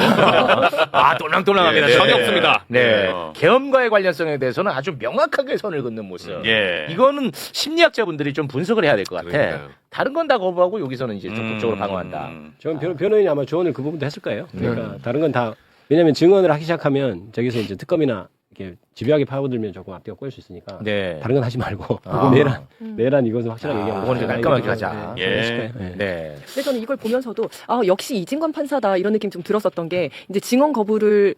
똘랑똘랑합니다. 전혀 없습니다. 네. 계엄과의 관련성에 대해서는 아주 명확하게 선을 긋는 모습. 이거는 심리학자분들이 좀 분석을 해야 될 것 같아. 그러니까요. 다른 건 다 거부하고 여기서는 이제 적극적으로 방어한다. 저는 변호인이 아마 조언을 그 부분도 했을 거예요. 그러니까 다른 건 다 왜냐하면 증언을 하기 시작하면 저기서 이제 특검이나 이렇게 집요하게 파고들면 조금 앞뒤가 꼬일 수 있으니까 다른 건 하지 말고 내란 이것은 확실하게 얘기하고 그거는 깔끔하게 가자. 네. 근데 저는 이걸 보면서도 역시 이진관 판사다 이런 느낌 좀 들었었던 게 이제 증언 거부를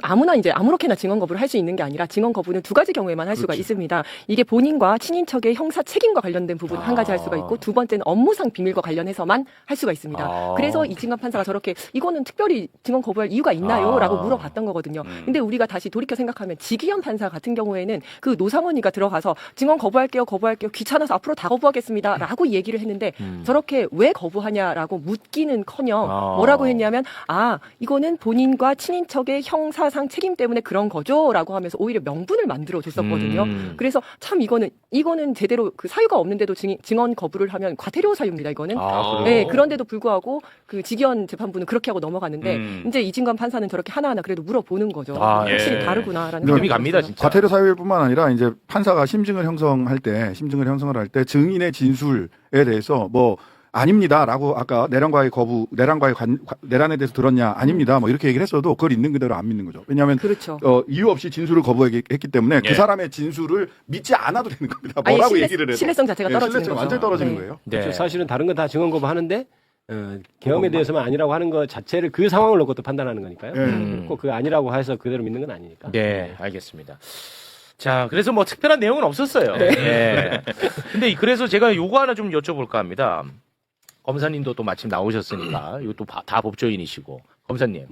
아무나 이제 아무렇게나 증언 거부를 할 수 있는 게 아니라 증언 거부는 두 가지 경우에만 할 수가 있습니다. 이게 본인과 친인척의 형사 책임과 관련된 부분 한 가지 할 수가 있고 두 번째는 업무상 비밀과 관련해서만 할 수가 있습니다. 그래서 이진관 판사가 저렇게 이거는 특별히 증언 거부할 이유가 있나요? 라고 물어봤던 거거든요. 근데 우리가 다시 돌이켜 생각하면 지기현 판사 같은 경우에는 그 노상원이가 들어가서 증언 거부할게요 귀찮아서 앞으로 다 거부하겠습니다 라고 얘기를 했는데 저렇게 왜 거부하냐라고 묻기는커녕 뭐라고 했냐면 이거는 본인과 친인척의 형사상 책임 때문에 그런 거죠라고 하면서 오히려 명분을 만들어 줬었거든요. 그래서 참 이거는 제대로 그 사유가 없는데도 증언 거부를 하면 과태료 사유입니다. 이거는. 네, 그런데도 불구하고 그 지기현 재판부는 그렇게 하고 넘어갔는데 이제 이진관 판사는 저렇게 하나하나 그래도 물어보는 거죠. 확실히 다르구나라는 느낌이 갑니다, 진짜. 과태료 사유뿐만 아니라 이제 판사가 심증을 형성을 할 때 증인의 진술에 대해서 뭐 아닙니다라고 아까 내란에 대해서 들었냐 아닙니다 뭐 이렇게 얘기를 했어도 그걸 있는 그대로 안 믿는 거죠. 왜냐하면 이유 없이 진술을 거부했기 때문에 그 사람의 진술을 믿지 않아도 되는 겁니다. 뭐라고 얘기를 해도 신뢰성 자체가 떨어지는 신뢰성이 거죠. 완전히 떨어지는 거예요. 그렇죠. 사실은 다른 건 다 증언 거부하는데 계엄에 대해서만 아니라고 하는 것 자체를 그 상황을 놓고 또 판단하는 거니까요. 꼭 그 아니라고 해서 그대로 믿는 건 아니니까. 네, 알겠습니다. 자, 그래서 뭐 특별한 내용은 없었어요. 네. 근데 그래서 제가 요거 하나 좀 여쭤볼까 합니다. 검사님도 또 마침 나오셨으니까 이것도 다 법조인이시고 검사님.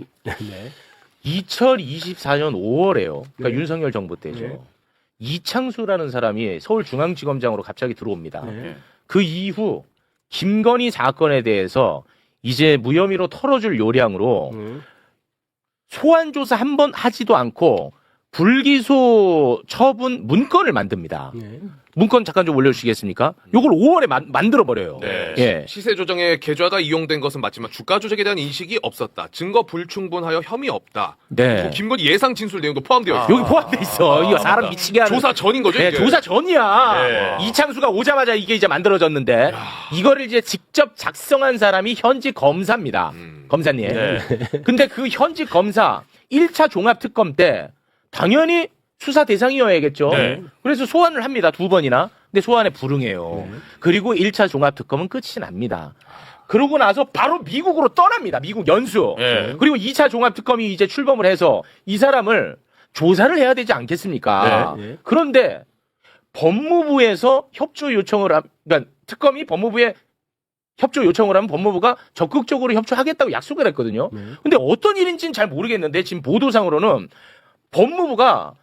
2024년 5월에요. 그러니까 윤석열 정부 때죠. 이창수라는 사람이 서울중앙지검장으로 갑자기 들어옵니다. 그 이후 김건희 사건에 대해서 이제 무혐의로 털어줄 요량으로 소환 조사 한 번 하지도 않고 불기소 처분 문건을 만듭니다. 문건 잠깐 좀 올려주시겠습니까? 요걸 5월에 만들어버려요. 네. 예. 시세 조정에 계좌가 이용된 것은 맞지만 주가 조작에 대한 인식이 없었다. 증거 불충분하여 혐의 없다. 네. 뭐 김건희 예상 진술 내용도 포함되어 있어요. 여기 포함돼 있어. 이거 사람 미치게 하는. 조사 전인 거죠, 네, 이게? 조사 전이야. 네. 이창수가 오자마자 이게 이제 만들어졌는데 이거를 이제 직접 작성한 사람이 현직 검사입니다. 검사님. 네. 근데 그 현직 검사 1차 종합특검 때 당연히 수사 대상이어야겠죠. 네. 그래서 소환을 합니다. 2번이나. 근데 소환에 불응해요. 그리고 1차 종합특검은 끝이 납니다. 그러고 나서 바로 미국으로 떠납니다. 미국 연수. 네. 그리고 2차 종합특검이 이제 출범을 해서 이 사람을 조사를 해야 되지 않겠습니까? 네. 그런데 법무부에서 협조 요청을 그러니까 특검이 법무부에 협조 요청을 하면 법무부가 적극적으로 협조하겠다고 약속을 했거든요. 근데 어떤 일인지는 잘 모르겠는데 지금 보도상으로는 법무부가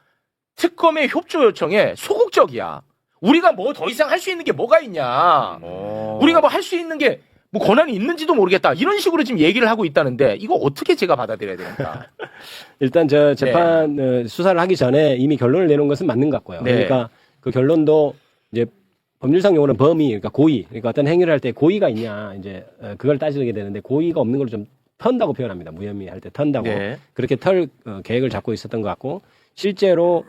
특검의 협조 요청에 소극적이야. 우리가 뭐 더 이상 할 수 있는 게 뭐가 있냐. 우리가 뭐 할 수 있는 게 뭐 권한이 있는지도 모르겠다. 이런 식으로 지금 얘기를 하고 있다는데 이거 어떻게 제가 받아들여야 됩니까? 일단 저 재판 수사를 하기 전에 이미 결론을 내놓은 것은 맞는 것 같고요. 네. 그러니까 그 결론도 이제 법률상 용어는 범의, 그러니까 고의, 그러니까 어떤 행위를 할 때 고의가 있냐 이제 그걸 따지게 되는데 고의가 없는 걸 좀 턴다고 표현합니다. 무혐의 할 때 턴다고 네. 그렇게 털 계획을 잡고 있었던 것 같고 실제로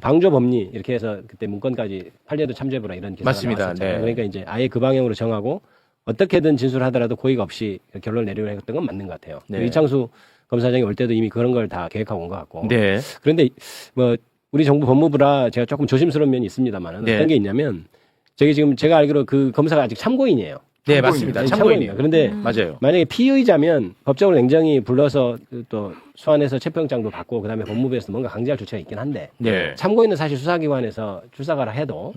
방조 법리 이렇게 해서 그때 문건까지 판례도 참조해보라 이런 기사가 맞습니다. 나왔었잖아요. 네. 그러니까 이제 아예 그 방향으로 정하고 어떻게든 진술하더라도 고의가 없이 결론을 내리려 했던 건 맞는 것 같아요. 네. 이창수 검사장이 올 때도 이미 그런 걸 다 계획하고 온 것 같고. 네. 그런데 뭐 우리 정부 법무부라 제가 조금 조심스러운 면이 있습니다만 네. 어떤 게 있냐면 저기 지금 제가 알기로 그 검사가 아직 참고인이에요. 네, 맞습니다. 참고인이에요. 그런데 맞아요. 만약에 피의자면 법적으로 냉정히 불러서 또 소환해서 체포영장도 받고 그다음에 법무부에서 뭔가 강제할 조치가 있긴 한데 네. 참고인은 사실 수사기관에서 출석하라 해도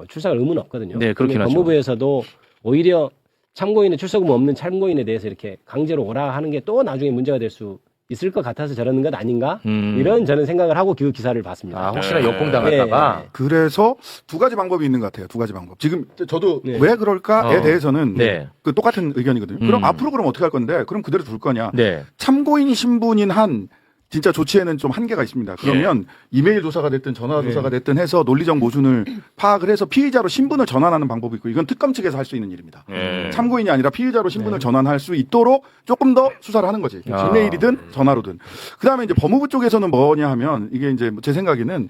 출석할 의무는 없거든요. 네, 그렇긴 근데 하죠. 법무부에서도 오히려 참고인의 출석 의무 없는 참고인에 대해서 이렇게 강제로 오라 하는 게 또 나중에 문제가 될 수 있을 것 같아서 저러는 것 아닌가? 이런 저는 생각을 하고 그 기사를 봤습니다. 아, 혹시나 역공당할까봐. 네. 그래서 두 가지 방법이 있는 것 같아요. 두 가지 방법. 지금 저도 네. 왜 그럴까에 대해서는 네. 그 똑같은 의견이거든요. 그럼 앞으로 그럼 어떻게 할 건데? 그럼 그대로 둘 거냐? 네. 참고인 신분인 한 진짜 조치에는 좀 한계가 있습니다. 그러면 이메일 조사가 됐든 전화 조사가 됐든 해서 논리적 모순을 파악을 해서 피의자로 신분을 전환하는 방법이 있고 이건 특검 측에서 할 수 있는 일입니다. 참고인이 아니라 피의자로 신분을 전환할 수 있도록 조금 더 수사를 하는 거지. 아. 이메일이든 전화로든. 그다음에 이제 법무부 쪽에서는 뭐냐 하면 이게 이제 제 생각에는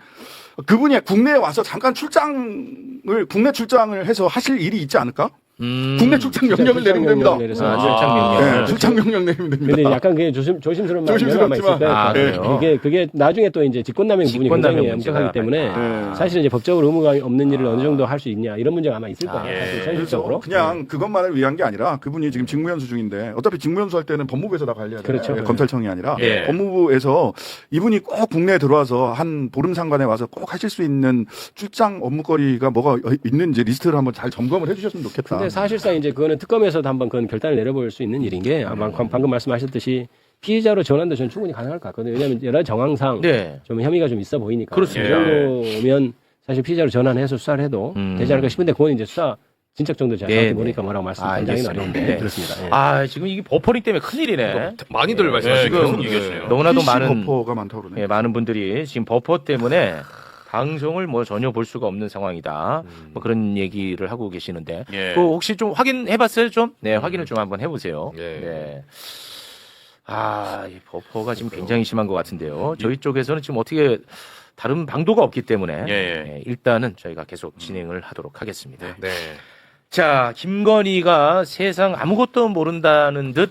그분이 국내에 와서 잠깐 국내 출장을 해서 하실 일이 있지 않을까? 국내 출장 명령을 내리면 됩니다. 출장 명령. 네, 출장 명령 내리면 됩니다. 근데 약간 그게 조심스러운 마음이 아마 있을 거예요. 아, 그래요? 그게 나중에 또 이제 직권남용 부분이 굉장히 직권남용 엄격하기 때문에 사실 이제 법적으로 의무가 없는 일을 어느 정도 할 수 있냐 이런 문제가 아마 있을 거예요. 사실 현실적으로. 그냥 그것만을 위한 게 아니라 그분이 지금 직무연수 중인데 어차피 직무연수 할 때는 법무부에서 다 관리해야 돼요. 그렇죠. 검찰청이 아니라 예. 법무부에서 이분이 꼭 국내에 들어와서 한 보름 상관에 와서 꼭 하실 수 있는 출장 업무거리가 뭐가 있는지 리스트를 한번 잘 점검을 해주셨으면 좋겠다. 근데 사실상 이제 그거는 특검에서도 한번 그건 결단을 내려볼 수 있는 일인 게 아마 방금 말씀하셨듯이 피의자로 전환도 저는 충분히 가능할 것 같거든요. 왜냐하면 여러 정황상 네. 좀 혐의가 좀 있어 보이니까. 그렇습니다. 이 정도면 사실 피의자로 전환해서 수사를 해도 되지 않을까 싶은데 그건 이제 수사 진척 정도 제가 정확히 모르니까 뭐라고 말씀드리기는 어려운데 네. 그렇습니다. 예. 아, 지금 이게 버퍼링 때문에 큰일이네. 많이들 말씀하시고 네, 계속 얘기하시네요. 너무나도 PC 많은 버퍼가 많다고 그러네. 많은 분들이 지금 버퍼 때문에 방송을 뭐 전혀 볼 수가 없는 상황이다. 뭐 그런 얘기를 하고 계시는데 예. 그 혹시 좀 확인해봤어요? 좀? 네, 확인을 좀 한번 해보세요. 예. 네. 아, 이 버퍼가 지금 굉장히 심한 것 같은데요. 저희 쪽에서는 지금 어떻게 다른 방도가 없기 때문에 네, 일단은 저희가 계속 진행을 하도록 하겠습니다. 네. 자, 김건희가 세상 아무것도 모른다는 듯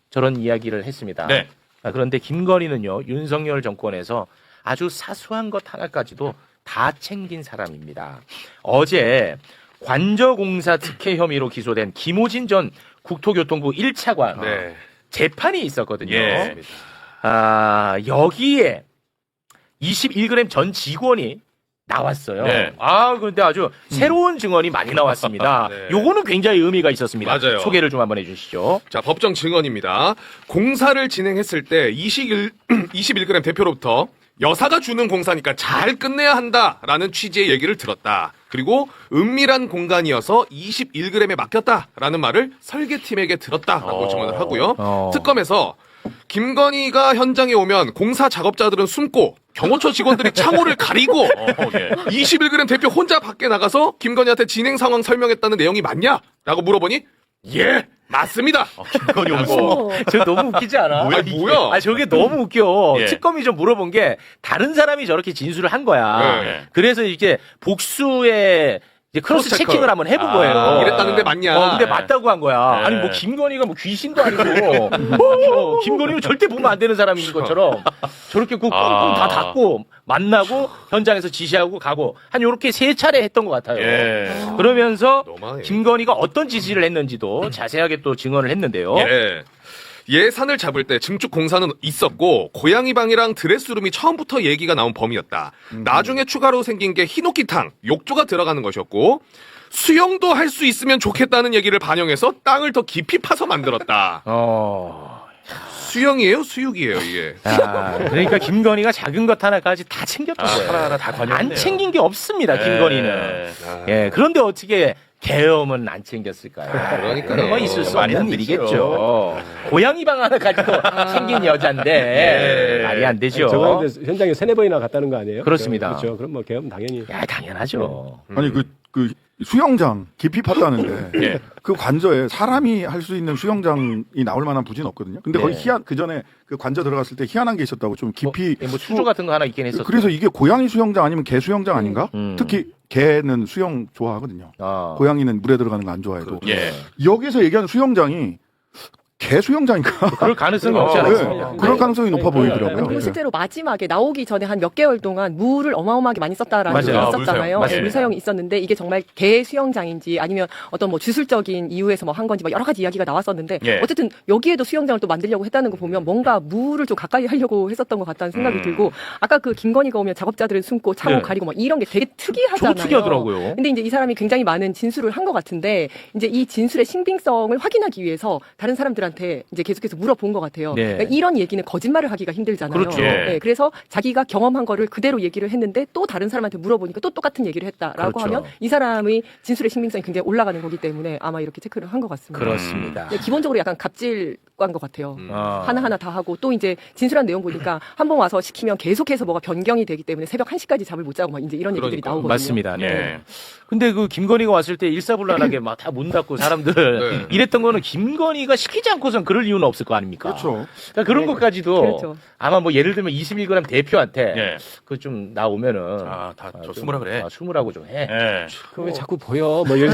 저런 이야기를 했습니다. 네. 그런데 김건희는요, 윤석열 정권에서 아주 사소한 것 하나까지도 다 챙긴 사람입니다. 어제 관저공사 특혜 혐의로 기소된 김호진 전 국토교통부 1차관 네. 재판이 있었거든요. 예. 여기에 21g 전 직원이 나왔어요. 네. 그런데 아주 새로운 증언이 많이 나왔습니다. 네. 요거는 굉장히 의미가 있었습니다. 맞아요. 소개를 좀 한번 해주시죠. 자, 법정 증언입니다. 공사를 진행했을 때 21g 대표로부터 여사가 주는 공사니까 잘 끝내야 한다라는 취지의 얘기를 들었다. 그리고 은밀한 공간이어서 21g에 맡겼다라는 말을 설계팀에게 들었다라고 증언을 하고요. 특검에서 김건희가 현장에 오면 공사 작업자들은 숨고 경호처 직원들이 창호를 가리고 21g 대표 혼자 밖에 나가서 김건희한테 진행 상황 설명했다는 내용이 맞냐? 라고 물어보니 예! 맞습니다. 김건희 오고. 저 너무 웃기지 않아? 뭐야? 아, 저게 너무 웃겨. 예. 특검이 좀 물어본 게 다른 사람이 저렇게 진술을 한 거야. 네. 그래서 이제 복수의 이제 크로스 크로스 체킹을 체크. 한번 해본 거예요. 이랬다는데 맞냐? 근데 맞다고 한 거야. 네. 아니 뭐 김건희가 뭐 귀신도 아니고 김건희는 절대 보면 안 되는 사람인 것처럼 저렇게 그 꽁꽁 다 닫고 만나고 현장에서 지시하고 가고 한 요렇게 3차례 했던 것 같아요. 그러면서 김건희가 어떤 지시를 했는지도 자세하게 또 증언을 했는데요. 예. 예산을 잡을 때 증축 공사는 있었고 고양이 방이랑 드레스룸이 처음부터 얘기가 나온 범위였다. 나중에 추가로 생긴 게 히노키탕, 욕조가 들어가는 것이었고 수영도 할 수 있으면 좋겠다는 얘기를 반영해서 땅을 더 깊이 파서 만들었다. 수영이에요? 수육이에요 이게? 그러니까 김건희가 작은 것 하나까지 다 챙겼던 거예요. 하나하나 다 관여했네요. 안 챙긴 게 없습니다. 김건희는. 예, 그런데 어떻게 계엄은 안 챙겼을까요? 그러니까요. 그런 건 있을 수 말이 없는 안 되죠. 일이겠죠. 고양이 방 하나까지도 챙긴 여잔데 말이 안 되죠. 저거 현장에 3-4번이나 갔다는 거 아니에요? 그렇습니다. 그렇죠. 그럼 뭐 계엄 당연히. 야, 당연하죠. 아니 그 수영장 깊이 팠다는데 그 관저에 사람이 할 수 있는 수영장이 나올 만한 부지는 없거든요. 근데 거기 그 전에 그 관저 들어갔을 때 희한한 게 있었다고 좀 깊이 뭐 수조 같은 거 하나 있긴 했었죠. 그래서 이게 고양이 수영장 아니면 개 수영장 아닌가? 특히 개는 수영 좋아하거든요. 고양이는 물에 들어가는 거 안 좋아해도. 여기서 얘기하는 수영장이 개 수영장인가? 그럴 가능성이 없지 않았습니다. 그럴 가능성이 높아 보이더라고요. 그리고 실제로 마지막에 나오기 전에 한 몇 개월 동안 물을 어마어마하게 많이 썼다라는 게 맞아요. 있었잖아요. 물사용. 물사용이 있었는데 이게 정말 개 수영장인지 아니면 어떤 뭐 주술적인 이유에서 뭐 한 건지 뭐 여러 가지 이야기가 나왔었는데 어쨌든 여기에도 수영장을 또 만들려고 했다는 거 보면 뭔가 물을 좀 가까이 하려고 했었던 것 같다는 생각이 들고 아까 그 김건희가 오면 작업자들은 숨고 창호 가리고 막 이런 게 되게 특이하잖아요. 특이하더라고요. 근데 이제 이 사람이 굉장히 많은 진술을 한 것 같은데 이제 이 진술의 신빙성을 확인하기 위해서 다른 사람들한테 이제 계속해서 물어본 것 같아요. 그러니까 이런 얘기는 거짓말을 하기가 힘들잖아요. 그렇죠. 그래서 자기가 경험한 거를 그대로 얘기를 했는데 또 다른 사람한테 물어보니까 또 똑같은 얘기를 했다라고 그렇죠. 하면 이 사람의 진술의 신빙성이 굉장히 올라가는 거기 때문에 아마 이렇게 체크를 한 것 같습니다. 그렇습니다. 기본적으로 약간 갑질한 것 같아요. 하나하나 다 하고 또 이제 진술한 내용 보니까 한 번 와서 시키면 계속해서 뭐가 변경이 되기 때문에 새벽 1시까지 잠을 못 자고 막 이제 이런 얘기들이 나오거든요. 맞습니다. 네. 근데 그 김건희가 왔을 때 일사불란하게 막 다 문 닫고 사람들 이랬던 거는 김건희가 시키지 않고선 그럴 이유는 없을 거 아닙니까? 그렇죠. 그러니까 그런 것까지도 그렇죠. 아마 뭐 예를 들면 21g 대표한테 그 좀 나오면은 저 숨으라 그래. 숨으라고 좀 해. 그럼 왜 자꾸 보여? 뭐 이런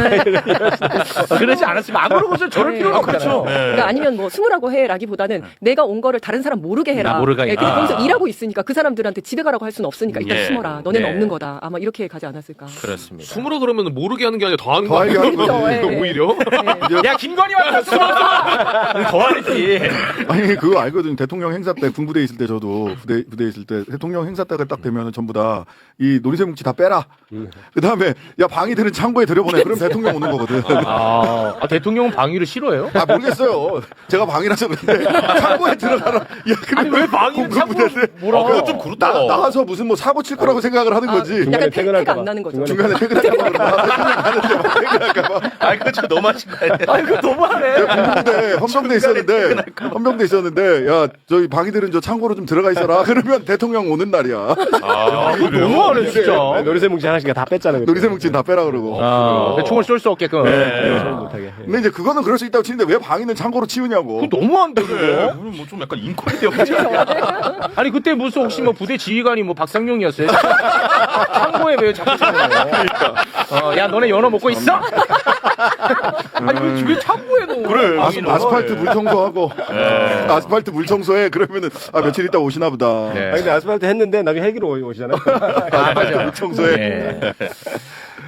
그러지 않았으면 아무렇고서 저럴 필요는 없잖아요. 그러니까 아니면 뭐 숨으라고 해라기보다는 내가 온 거를 다른 사람 모르게 해라. 모르게 근데 거기서 일하고 있으까 그 사람들한테 집에 가라고 할 수는 없으니까 일단 숨어라. 너네는 없는 거다. 아마 이렇게 가지 않았을까. 그렇습니다. 숨으라 그러면 모르게 하는 게 아니라 더 하는 거 하게 하는 아니에요? 오히려? 야 김건희 왔다 숨어. 더 하지. 아니 그거 알거든. 대통령 행사 때 군부대 있을 때 저도 부대 있을 때 대통령 행사 때가 딱 되면 전부 다 이 놀이새 뭉치 다 빼라. 그 다음에 야 방위들은 창고에 들여보내. 그럼 대통령 오는 거거든. 대통령은 방위를 싫어해요? 모르겠어요. 제가 방위라서 그런데 창고에 들어가라. 야 아니 왜 방위를 창고에 뭐라? 그거 좀 그렇다. 나가서 무슨 뭐 사고 칠 거라고 생각을 하는 거지. 약간 폐가 안 나는 거죠. 중간에 퇴근할까 봐. 아 그거 좀 너무하신 거 아니에요? 아 이거 너무하네. 군부대 헌병대 있었는데 야 저희 방위들은 저 창고로 좀 들어가 있어라. 그러면 대통령 오는 날이야. 너무하네 진짜. 놀이새 뭉치 하나씩 다 뺐잖아요. 놀이새 뭉치 다 빼라 그러고. 총을 쏠 수 없게끔. 못하게. 근데 이제 그거는 그럴 수 있다고 치는데 왜 방위는 창고로 치우냐고. 그거 너무한데 그거. 뭐좀 약간 인권에 대하지 않아요? 아니 그때 무슨 혹시 뭐 부대 지휘관이 뭐 박상용이었어요? 창고에 왜 자꾸 그러니까. 야 너네 연어 먹고 있어? 아니 왜 창고에 넣어? 그래 아스팔트 물 청소하고 아스팔트 물 청소해 그러면은 며칠 있다 오시나 보다. 아니 근데 아스팔트 했는데 나중에 헬기로 오시잖아요. 맞아. 물 청소해.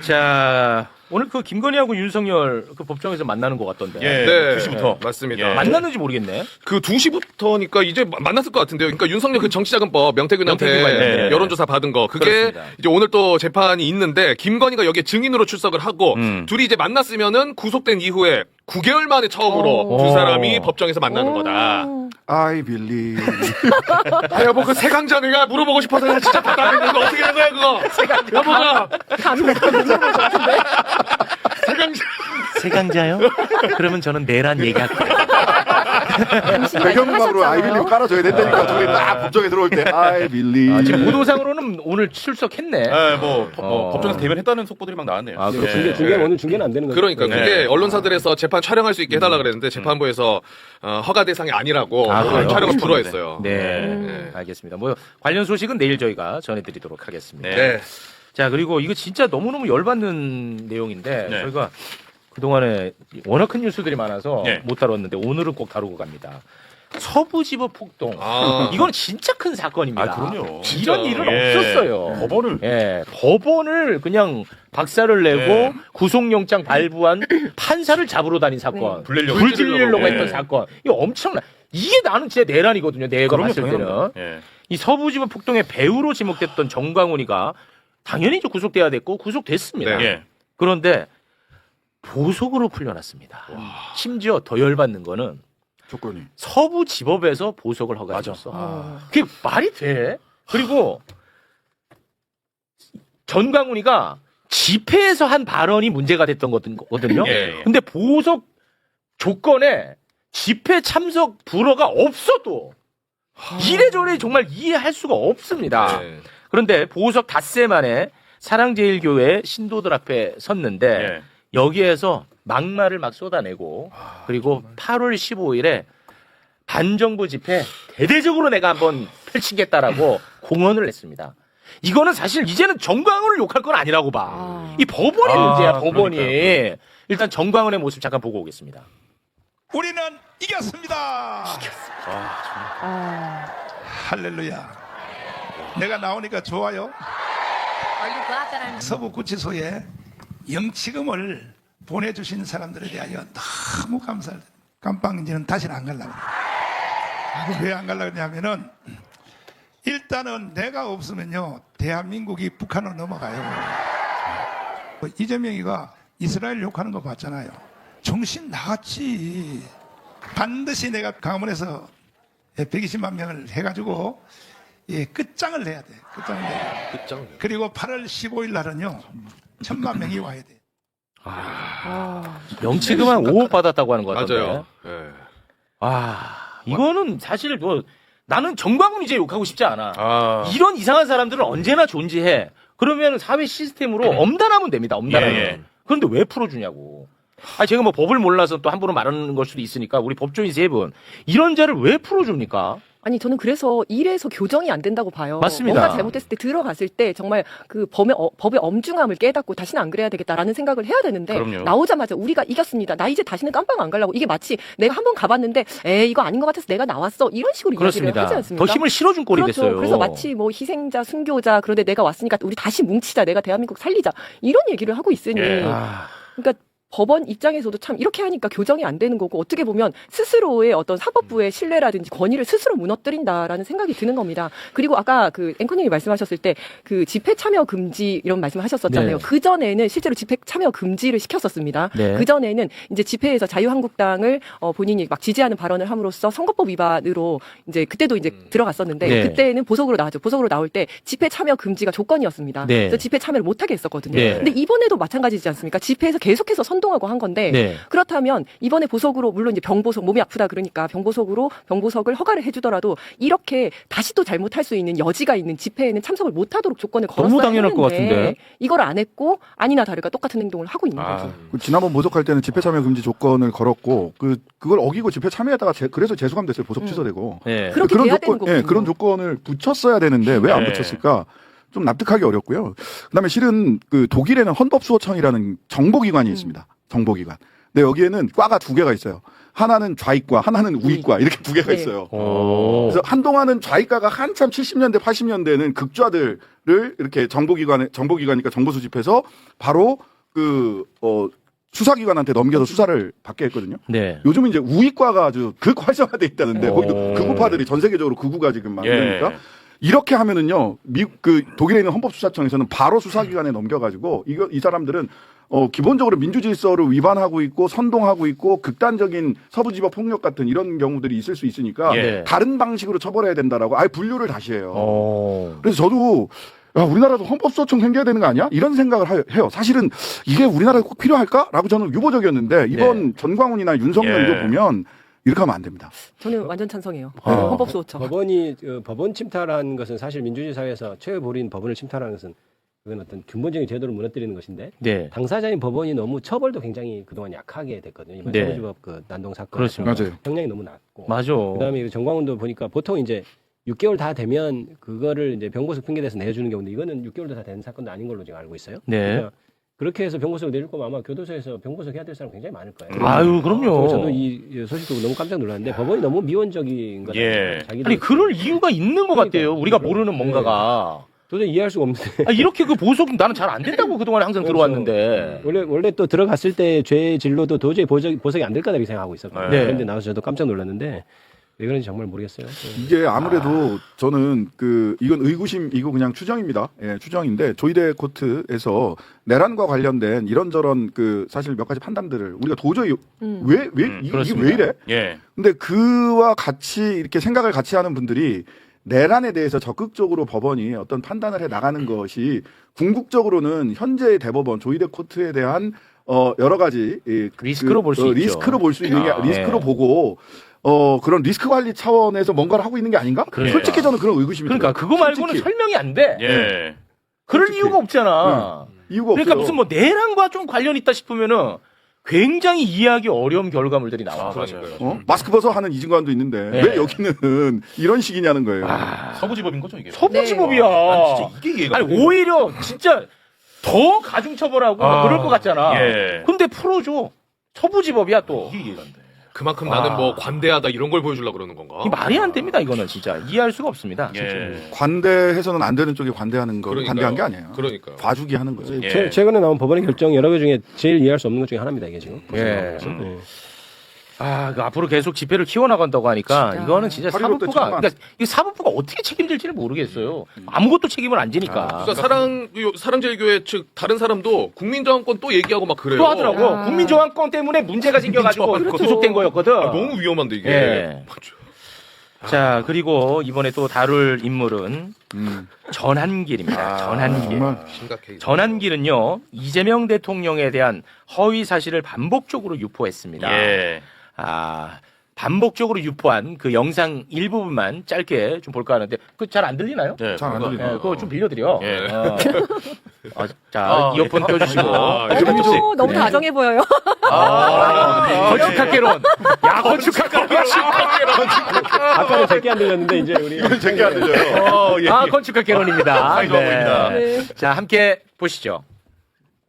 자 오늘 그 김건희하고 윤석열 그 법정에서 만나는 것 같던데. 네, 2시부터. 맞습니다. 만났는지 모르겠네. 그 2시부터니까 이제 만났을 것 같은데요. 그러니까 윤석열 그 정치자금법 명태균한테 명태균 여론조사 받은 거 그게 그렇습니다. 이제 오늘 또 재판이 있는데 김건희가 여기에 증인으로 출석을 하고 둘이 이제 만났으면은 구속된 이후에 9개월 만에 처음으로 두 사람이 법정에서 만나는 거다. I believe. 여보 그 세강자 내가 물어보고 싶어서 내가 진짜 답답했는데 그거 어떻게 된 거야 그거? 여보가 세강자요? 그러면 저는 내란 얘기할 거예요. 배경음악으로 I believe 깔아줘야 된다니까. 저기 딱 법정에 들어올 때 I believe. 지금 보도상으로는 오늘 출석했네. 네, 법정에서 대면했다는 속보들이 막 나왔네요. 아, 중계 오늘 중계는 안 되는 거죠? 그러니까 그게 언론사들에서 재판 촬영할 수 있게 해달라 그랬는데 재판부에서 허가 대상이 아니라고 촬영을 불허했어요. 네. 알겠습니다. 뭐 관련 소식은 내일 저희가 전해드리도록 하겠습니다. 네. 자, 그리고 이거 진짜 너무너무 열받는 내용인데 저희가 그동안에 워낙 큰 뉴스들이 많아서 못 다뤘는데 오늘은 꼭 다루고 갑니다. 서부지법 폭동. 이건 진짜 큰 사건입니다. 그럼요. 이런 일은 없었어요. 법원을 그냥 박살을 내고 구속영장 발부한 판사를 잡으러 다닌 사건. 불 질리려고 했던 사건. 이거 엄청나. 이게 나는 진짜 내란이거든요. 내가 봤을 때는. 이 서부지법 폭동의 배우로 지목됐던 정광훈이가 당연히 이제 구속돼야 됐고 구속됐습니다. 그런데 보석으로 풀려났습니다. 심지어 더 열받는 거는 조건이 서부지법에서 보석을 허가해줬어. 그게 말이 돼? 그리고 전광훈이가 집회에서 한 발언이 문제가 됐던 거거든요. 근데 보석 조건에 집회 참석 불허가 없어도 이래저래 정말 이해할 수가 없습니다. 그런데 보석 닷새 만에 사랑제일교회 신도들 앞에 섰는데 여기에서 막말을 막 쏟아내고 그리고 8월 15일에 반정부 집회 대대적으로 내가 한번 펼치겠다라고 공언을 했습니다. 이거는 사실 이제는 정광훈을 욕할 건 아니라고 봐. 이 법원이 문제야, 법원이. 그러니까요. 일단 정광훈의 모습 잠깐 보고 오겠습니다. 우리는 이겼습니다. 할렐루야. 내가 나오니까 좋아요. 서부구치소에 영치금을 보내주신 사람들에 대하여 너무 감사를 드립니다. 깜빵인지는 다시는 안 가려고. 왜 안 가려고 하냐면은 일단은 내가 없으면요 대한민국이 북한으로 넘어가요. 이재명이가 이스라엘 욕하는 거 봤잖아요. 정신 나갔지. 반드시 내가 강원에서 120만 명을 해가지고 끝장을 내야 돼. 끝장을 내야 돼. 그리고 8월 15일 날은요 1000만 명이 와야 돼. 영치금한 5억 받았다고 하는 거 같은데. 맞아요. 이거는 사실 뭐 나는 정광훈 이제 욕하고 싶지 않아. 이런 이상한 사람들은 언제나 존재해. 그러면 사회 시스템으로 엄단하면 됩니다. 엄단하면. 그런데 왜 풀어주냐고. 제가 뭐 법을 몰라서 또 함부로 말하는 걸 수도 있으니까 우리 법조인 세 분 이런 자를 왜 풀어줍니까? 아니 저는 그래서 이래서 교정이 안 된다고 봐요. 맞습니다. 뭔가 잘못했을 때 들어갔을 때 정말 그 법의 엄중함을 깨닫고 다시는 안 그래야 되겠다라는 생각을 해야 되는데 그럼요. 나오자마자 우리가 이겼습니다. 나 이제 다시는 깜빵 안 가려고. 이게 마치 내가 한번 가봤는데 이거 아닌 것 같아서 내가 나왔어. 이런 식으로 그렇습니다. 이야기를 하지 않습니까? 더 힘을 실어준 꼴이 그렇죠. 됐어요. 그래서 마치 뭐 희생자, 순교자 그런데 내가 왔으니까 우리 다시 뭉치자. 내가 대한민국 살리자. 이런 얘기를 하고 있으니 그러니까 법원 입장에서도 참 이렇게 하니까 교정이 안 되는 거고 어떻게 보면 스스로의 어떤 사법부의 신뢰라든지 권위를 스스로 무너뜨린다라는 생각이 드는 겁니다. 그리고 아까 그 앵커님이 말씀하셨을 때 그 집회 참여 금지 이런 말씀하셨었잖아요. 그 전에는 실제로 집회 참여 금지를 시켰었습니다. 그 전에는 이제 집회에서 자유한국당을 본인이 막 지지하는 발언을 함으로써 선거법 위반으로 이제 그때도 이제 들어갔었는데 그때는 보석으로 나왔죠. 보석으로 나올 때 집회 참여 금지가 조건이었습니다. 그래서 집회 참여를 못하게 했었거든요. 근데 이번에도 마찬가지지 않습니까? 집회에서 계속해서 선동하고 한 건데 그렇다면 이번에 보석으로 물론 이제 병보석 몸이 아프다 그러니까 병보석을 허가를 해주더라도 이렇게 다시 또 잘못할 수 있는 여지가 있는 집회에는 참석을 못하도록 조건을 걸었어야 너무 당연할 것 같은데 이걸 안 했고 아니나 다를까 똑같은 행동을 하고 있는 거죠. 지난번 보석할 때는 집회 참여 금지 조건을 걸었고 그걸 어기고 집회 참여했다가 그래서 재수감됐어요. 보석 취소되고 그렇게 돼야 되는 거군요. 그런 조건을 붙였어야 되는데 왜 안 붙였을까? 좀 납득하기 어렵고요. 그다음에 실은 그 독일에는 헌법수호청이라는 정보기관이 있습니다. 정보기관. 근데 여기에는 과가 두 개가 있어요. 하나는 좌익과, 하나는 우익과 이렇게 두 개가 있어요. 그래서 한동안은 좌익과가 한참 70년대, 80년대는 극좌들을 이렇게 정보기관이니까 정보 수집해서 바로 수사기관한테 넘겨서 수사를 받게 했거든요. 요즘은 이제 우익과가 아주 극활성화돼 있다는데 거기도 극우파들이 전 세계적으로 극우가 지금 많으니까. 이렇게 하면은요, 독일에 있는 헌법수사청에서는 바로 수사기관에 넘겨가지고 이 사람들은 기본적으로 민주질서를 위반하고 있고 선동하고 있고 극단적인 서부지법 폭력 같은 이런 경우들이 있을 수 있으니까 다른 방식으로 처벌해야 된다라고 아예 분류를 다시 해요. 그래서 저도 우리나라도 헌법수사청 생겨야 되는 거 아니야? 이런 생각을 해요. 사실은 이게 우리나라에 꼭 필요할까라고 저는 유보적이었는데 이번 전광훈이나 윤석열 이거 보면 이렇게 하면 안 됩니다. 저는 완전 찬성해요. 어. 헌법소호처. 법원이 법원 침탈하는 것은 사실 민주주의 사회에서 최후 보린 법원을 침탈하는 것은 그건 어떤 근본적인 제도를 무너뜨리는 것인데 네. 당사자인 법원이 너무 처벌도 굉장히 그동안 약하게 됐거든요. 이번 네. 서부지법 그 난동 사건 그렇습니다. 맞아요. 형량이 너무 낮고 맞아. 그다음에 정광훈도 보니까 보통 이제 6개월 다 되면 그거를 이제 병고석 핑계대서 내주는 경우인데 이거는 6개월도 다 된 사건도 아닌 걸로 제가 알고 있어요. 네. 그러니까 그렇게 해서 병고석 내줄 거면 아마 교도소에서 병고석 해야 될 사람 굉장히 많을 거예요. 아유, 그럼요. 저도 이 소식 듣고 너무 깜짝 놀랐는데 법원이 너무 미온적인 거다. 예. 아니 그럴 이유가 있는 것 같아요. 우리가 모르는 뭔가가. 도저히 이해할 수가 없는데. 이렇게 그 보석이 나는 잘 안 된다고 그동안에 항상 들어왔는데. 원래 또 들어갔을 때 죄의 진로도 도저히 보석이 안 될 거다 이렇게 생각하고 있었거든요. 네. 그런데 나와서 저도 깜짝 놀랐는데 왜 그런지 정말 모르겠어요. 이게 아무래도 저는 이건 의구심이고 그냥 추정입니다. 예, 추정인데 조이대 코트에서 내란과 관련된 이런저런 사실 몇 가지 판단들을 우리가 도저히 이게 왜 이래? 예. 근데 그와 같이 이렇게 생각을 같이 하는 분들이 내란에 대해서 적극적으로 법원이 어떤 판단을 해 나가는 것이 궁극적으로는 현재의 대법원 조이대 코트에 대한 여러 가지 리스크로 볼 수 있죠. 리스크로 볼 수 있는 게 리스크로 보고 그런 리스크 관리 차원에서 뭔가를 하고 있는 게 아닌가? 그러니까. 솔직히 저는 그런 의구심이 그러니까 들어요. 그거 말고는 솔직히. 설명이 안 돼. 예. 그럴 이유가 없잖아. 이유가 그러니까 없어요. 무슨 뭐 내란과 좀 관련 있다 싶으면은 굉장히 이해하기 어려운 결과물들이 나와. 마스크 벗어 하는 이진관도 있는데 네. 왜 여기는 이런 식이냐는 거예요. 서부지법인 거죠 이게? 서부지법이야. 난 진짜 이게 이해가 안 돼. 오히려 진짜 더 가중처벌하고 그럴 것 같잖아. 예. 근데 풀어줘. 서부지법이야 또. 이게 이해가 안 돼. 그만큼 나는 뭐 관대하다 이런 걸 보여주려고 그러는 건가? 이 말이 안 됩니다. 이거는 진짜 이해할 수가 없습니다. 예. 관대해서는 안 되는 쪽에 관대하는 거 그러니까요. 관대한 게 아니에요. 그러니까요. 봐주기 하는 거죠. 예. 최근에 나온 법원의 결정 여러 개 중에 제일 이해할 수 없는 것 중에 하나입니다. 이게 지금. 예. 그 앞으로 계속 집회를 키워나간다고 하니까 이거는 진짜 하리로 때 사법부가 처음 그러니까 이 사법부가 어떻게 책임질지를 모르겠어요. 아무것도 책임을 안 지니까. 그러니까 사랑제일교회 측 다른 사람도 국민저항권 또 얘기하고 막 그래요. 또 하더라고. 국민저항권 때문에 문제가 생겨가지고 구속된 거였거든. 너무 위험한데 이게. 예. 자, 그리고 이번에 또 다룰 인물은 전한길입니다. 전한길. 심각해. 전한길은요, 이재명 대통령에 대한 허위 사실을 반복적으로 유포했습니다. 예. 반복적으로 유포한 그 영상 일부분만 짧게 좀 볼까 하는데, 그 잘 안 들리나요? 네, 잘 안 들리네요. 그거 좀 빌려드려. 예. 자, 이어폰 껴주시고. 너무 다정해 보여요. 건축학개론. 야, 건축학개론. 아까는 제게 안 들렸는데 이제 우리 이건 제게 안 들려요. 건축학개론입니다. 너무입니다. 자, 함께 보시죠.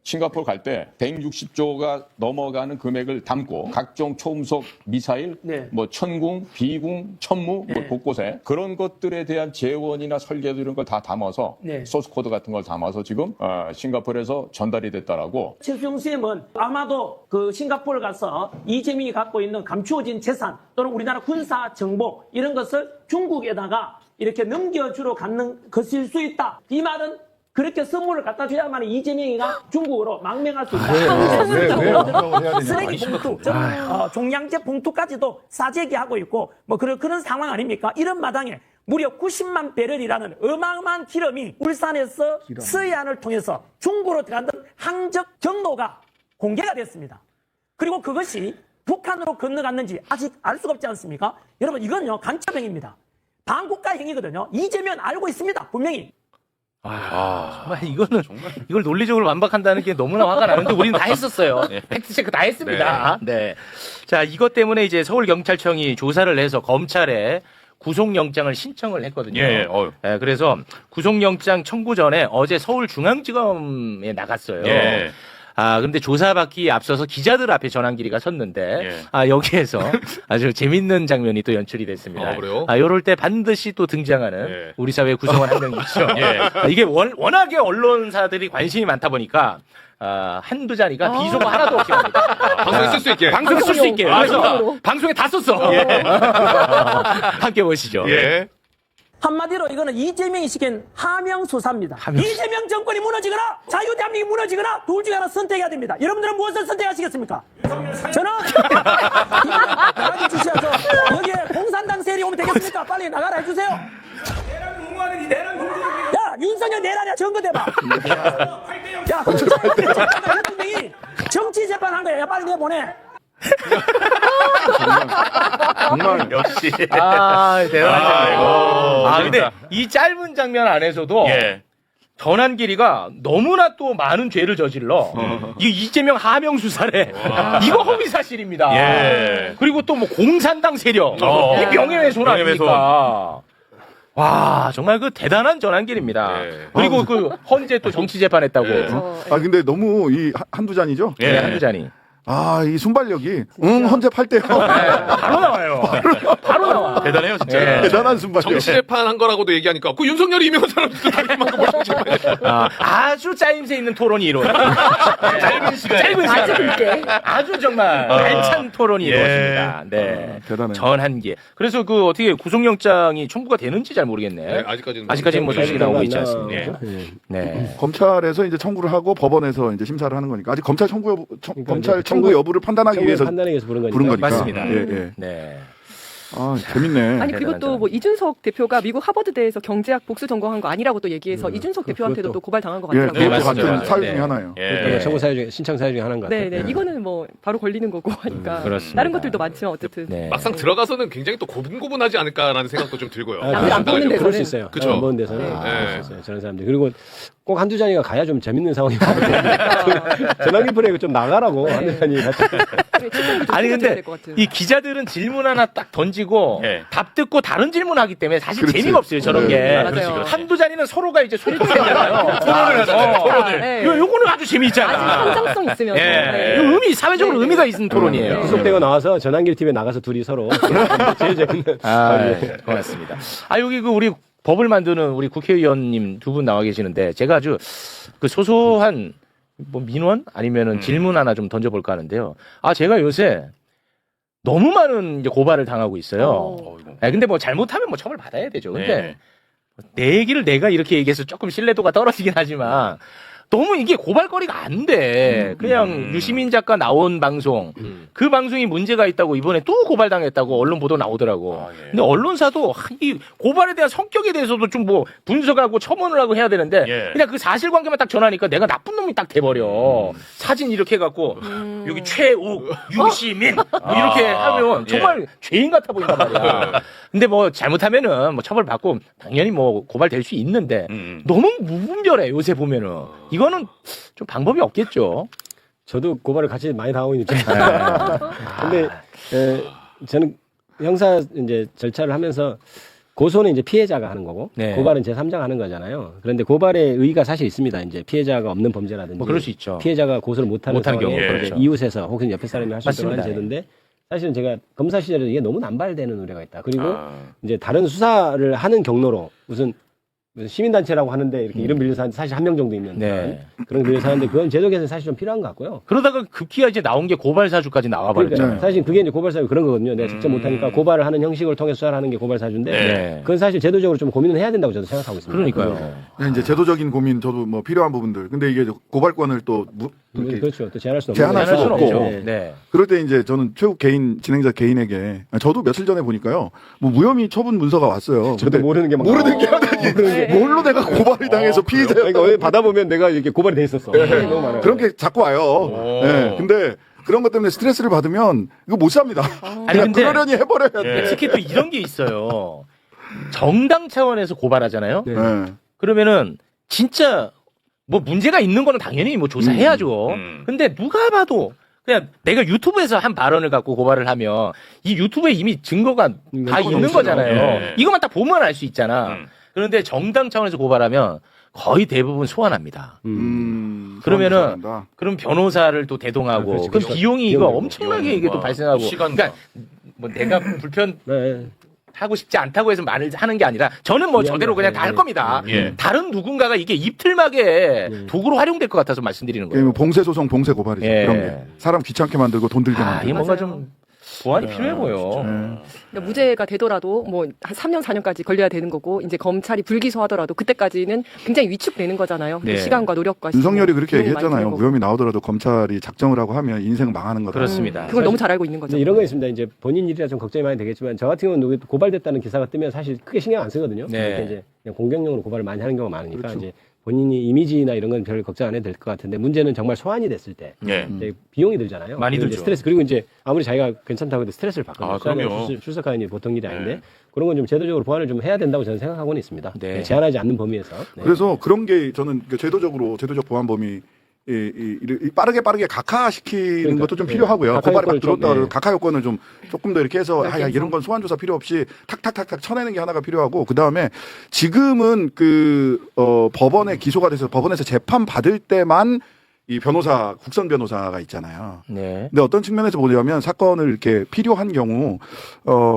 싱가포르 갈 때 160조가 넘어가는 금액을 담고 각종 초음속 미사일, 뭐 천궁, 비궁, 천무 뭐 곳곳에 그런 것들에 대한 재원이나 설계도 이런 걸 다 담아서 소스 코드 같은 걸 담아서 지금 싱가포르에서 전달이 됐다라고. 최수영 쌤은 아마도 그 싱가포르 가서 이재명이 갖고 있는 감추어진 재산 또는 우리나라 군사 정보 이런 것을 중국에다가 이렇게 넘겨주러 갖는 것일 수 있다. 이 말은 그렇게 선물을 갖다 줘야만 이재명이가 중국으로 망명할 수 있다. 쓰레기 봉투, 종량제 봉투까지도 사재기하고 있고 뭐 그런 상황 아닙니까? 이런 마당에 무려 90만 배럴이라는 어마어마한 기름이 울산에서 서해안을 통해서 중국으로 들어가는 항적 경로가 공개가 됐습니다. 그리고 그것이 북한으로 건너갔는지 아직 알 수가 없지 않습니까? 여러분 이건요 간첩행위입니다. 반국가 행위거든요. 이재명 알고 있습니다. 분명히. 정말 이걸 논리적으로 완박한다는 게 너무나 화가 나는데 우리는 다 했었어요. 팩트체크 다 했습니다. 네. 자, 이것 때문에 이제 서울경찰청이 조사를 해서 검찰에 구속영장을 신청을 했거든요. 예. 그래서 구속영장 청구 전에 어제 서울중앙지검에 나갔어요. 예. 근데 조사받기에 앞서서 기자들 앞에 전한길이가 섰는데, 여기에서 아주 재밌는 장면이 또 연출이 됐습니다. 그래요? 요럴 때 반드시 또 등장하는 우리 사회 구성원 한 명이 있죠. 이게 워낙에 언론사들이 관심이 많다 보니까, 한두 자리가 비속어 하나도 없이 갑니다. 방송에 쓸 수 있게. 방송에 쓸 수 있게. 그래서 방송에 다 썼어. 함께 보시죠. 예. 한마디로 이거는 이재명이 시킨 하명수사입니다. 이재명 정권이 무너지거나 자유대한민국이 무너지거나 둘 중에 하나 선택해야 됩니다. 여러분들은 무엇을 선택하시겠습니까? 저는 나가게 주셔야죠. 여기에 공산당 세력이 오면 되겠습니까? 빨리 나가라 해주세요. 야 윤석열 내란이야 증거대봐. 야 대통령이 정치 재판한 거야. 야 빨리 내보내. 정말 역시. 대단하죠. 근데 이 짧은 장면 안에서도 전한 길이가 너무나 또 많은 죄를 저질러 이 이재명 하명 수사래. 이거 허위 사실입니다. 그리고 또 뭐 공산당 세력, 이 명예훼손 아닙니까? 와, 정말 그 대단한 전환길입니다. 그리고 그 헌재 또 정치 재판했다고. 근데 너무 이 한두 잔이죠? 네, 한두 잔이. 이 순발력이 헌재 팔대요. 바로 나와요. 바로 나와. 대단해요, 진짜. 대단한 순발력. 정치 재판 한 거라고도 얘기하니까 그 윤석열이 임명한 사람들도 자기만큼 뭘 정치 재판. 아주 짜임새 있는 토론이 이루어져요. 짧은 시간. 아주 정말 알찬 토론이 이루어집니다. 네. 대단해요. 전한계. 그래서 그 어떻게 구속영장이 청구가 되는지 잘 모르겠네. 아직까지는 뭐 소식이 나오고 있지 않습니다. 네. 검찰에서 이제 청구를 하고 법원에서 이제 심사를 하는 거니까 아직 검찰 청구 여부를 판단하기 위해서 부른 거니까. 맞습니다. 네. 재밌네. 아니 그리고 또 뭐 이준석 대표가 미국 하버드대에서 경제학 복수 전공한 거 아니라고 또 얘기해서 이준석 대표한테도 또 고발 당한 것 같더라고요. 그것도 같은 사유 중에 하나예요. 청구 사유 중에 신청 사유 중에 하나인 것 같아요. 네, 이거는 뭐 바로 걸리는 거고 하니까 다른 것들도 많지만 어쨌든 막상 들어가서는 굉장히 또 고분고분하지 않을까라는 생각도 좀 들고요. 안 보는 데서 그럴 수 있어요. 그렇죠. 안 보는 데서는 그럴 수 있어요. 저런 사람들. 그리고 꼭 한두 잔이가 가야 좀 재밌는 상황이 전화기 프레이 좀 나가라고 한두 잔이 아니 근데 이 기자들은 질문 하나 딱 던지고 답 듣고 다른 질문하기 때문에 사실 재미가 없어요. 저런 게. 맞아요. 한두 잔이는 서로가 이제 소리치잖아요. 토론을 하잖아요. 요거는 아주 재미있잖아. 아직 성장성 있으면서. 의미 사회적으로 의미가 있는 토론이에요. 구속되고 나와서 전환길 팀에 나가서 둘이 서로 제일 재밌는. 고맙습니다. 여기 그 우리 법을 만드는 우리 국회의원님 두 분 나와 계시는데 제가 아주 그 소소한 뭐 민원 아니면은 질문 하나 좀 던져볼까 하는데요. 제가 요새 너무 많은 이제 고발을 당하고 있어요. 근데 뭐 잘못하면 뭐 처벌 받아야 되죠. 근데 내 얘기를 내가 이렇게 얘기해서 조금 신뢰도가 떨어지긴 하지만 너무 이게 고발거리가 안 돼. 그냥 유시민 작가 나온 방송, 그 방송이 문제가 있다고 이번에 또 고발당했다고 언론 보도 나오더라고. 근데 언론사도 이 고발에 대한 성격에 대해서도 좀 뭐 분석하고 첨언을 하고 해야 되는데 그냥 그 사실관계만 딱 전하니까 내가 나쁜 놈이 딱 돼버려. 사진 이렇게 해갖고 여기 최욱, 유시민 뭐 이렇게 하면 정말 죄인 같아 보인단 말이야. 근데 뭐 잘못하면은 뭐 처벌받고 당연히 뭐 고발될 수 있는데 너무 무분별해 요새 보면은. 이거는 좀 방법이 없겠죠. 저도 고발을 같이 많이 당하고 있는 입장입니다. 근데 저는 형사 이제 절차를 하면서 고소는 이제 피해자가 하는 거고 고발은 제3자가 하는 거잖아요. 그런데 고발의 의의가 사실 있습니다. 이제 피해자가 없는 범죄라든지 뭐 그럴 수 있죠. 피해자가 고소를 못하는 경우에 그렇죠. 이웃에서 혹은 옆에 사람이 할 수 있도록 하는 제도인데 사실은 제가 검사 시절에 이게 너무 남발되는 우려가 있다. 그리고 이제 다른 수사를 하는 경로로 무슨 시민단체라고 하는데 이렇게 이름 빌려서 사실 한 명 정도 있는 그런 빌려서 하는데 그건 제도 개선이 사실 좀 필요한 것 같고요. 그러다가 급기야 이제 나온 게 고발사주까지 나와버렸잖아요. 그러니까 사실 그게 이제 고발사주 그런 거거든요. 내가 직접 못하니까 고발을 하는 형식을 통해서 수사를 하는 게 고발사주인데 그건 사실 제도적으로 좀 고민을 해야 된다고 저도 생각하고 있습니다. 그러니까요. 이제 제도적인 고민 저도 뭐 필요한 부분들. 근데 이게 고발권을 또 그렇죠. 또 제한할 수는 없고. 그럴 때 이제 저는 최욱 진행자 개인에게 저도 며칠 전에 보니까요. 뭐 무혐의 처분 문서가 왔어요. 저도 모르는 게 많아요. 뭘로 내가 고발을 당해서 피해자. 그러니까 받아보면 내가 이렇게 고발이 돼 있었어. 너무 많아요. 그런 게 자꾸 와요. 근데 그런 것 때문에 스트레스를 받으면 이거 못 삽니다. 그냥 그러려니 해버려야 돼. 특히 또 이런 게 있어요. 정당 차원에서 고발하잖아요. 그러면은 진짜 뭐 문제가 있는 거는 당연히 뭐 조사해야죠. 근데 누가 봐도 그냥 내가 유튜브에서 한 발언을 갖고 고발을 하면 이 유튜브에 이미 증거가 다 있는 거잖아요. 이것만 딱 보면 알 수 있잖아. 그런데 정당 차원에서 고발하면 거의 대부분 소환합니다. 그러면은 그럼 변호사를 또 대동하고 그럼 비용이 이거 엄청나게 이게 또 발생하고 그러니까 뭐 내가 불편 하고 싶지 않다고 해서 말을 하는 게 아니라 저는 뭐 저대로 그냥 다 할 겁니다. 다른 누군가가 이게 입틀막에 도구로 활용될 것 같아서 말씀드리는 거예요. 봉쇄 소송, 봉쇄 고발이죠. 그런 게 사람 귀찮게 만들고 돈 들게 만들고. 이게 뭔가 좀 보완이 필요해 보여. 그러니까 무죄가 되더라도 뭐 한 3년 4년까지 걸려야 되는 거고 이제 검찰이 불기소하더라도 그때까지는 굉장히 위축되는 거잖아요. 시간과 노력과 윤석열이 그렇게 얘기했잖아요. 무혐의 나오더라도 검찰이 작정을 하고 하면 인생 망하는 거다. 그렇습니다. 그걸 너무 잘 알고 있는 거죠. 이런 거 있습니다. 이제 본인 일이라 좀 걱정이 많이 되겠지만 저 같은 경우는 고발됐다는 기사가 뜨면 사실 크게 신경 안 쓰거든요. 이제 그냥 공격용으로 고발을 많이 하는 경우가 많으니까 이제 본인이 이미지나 이런 건 별 걱정 안 해도 될 것 같은데 문제는 정말 소환이 됐을 때 이제 비용이 들잖아요. 많이 그리고 들죠. 이제 스트레스 그리고 이제 아무리 자기가 괜찮다고 해도 스트레스를 받거든요. 그럼요. 출석하는 게 보통 일이 아닌데 그런 건 좀 제도적으로 보완을 좀 해야 된다고 저는 생각하고는 있습니다. 제한하지 않는 범위에서. 그래서 그런 게 저는 제도적 보안 범위 빠르게 각하시키는 것도 좀 필요하고요. 고발이 막 들어온다 각하 요건을 좀 조금 더 이렇게 해서 이런 건 소환 조사 필요 없이 탁탁탁탁 쳐내는 게 하나가 필요하고 그다음에 지금은 법원에 기소가 돼서 법원에서 재판 받을 때만 이 국선 변호사가 있잖아요. 근데 어떤 측면에서 보자면 사건을 이렇게 필요한 경우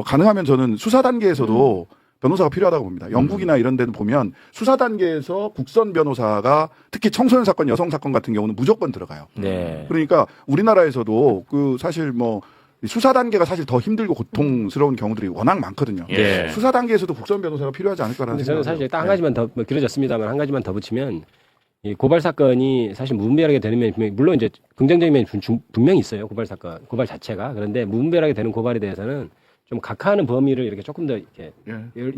가능하면 저는 수사 단계에서도 변호사가 필요하다고 봅니다. 영국이나 이런 데는 보면 수사 단계에서 국선 변호사가 특히 청소년 사건, 여성 사건 같은 경우는 무조건 들어가요. 그러니까 우리나라에서도 사실 수사 단계가 사실 더 힘들고 고통스러운 경우들이 워낙 많거든요. 수사 단계에서도 국선 변호사가 필요하지 않을까라는 저는 생각이 사실 딱 한 가지만 더 길어졌습니다만 한 가지만 더 붙이면 이 고발 사건이 사실 무분별하게 되는 면이 물론 이제 긍정적인 면이 분명히 있어요. 고발 자체가. 그런데 무분별하게 되는 고발에 대해서는 좀 각하하는 범위를 이렇게 조금 더 이렇게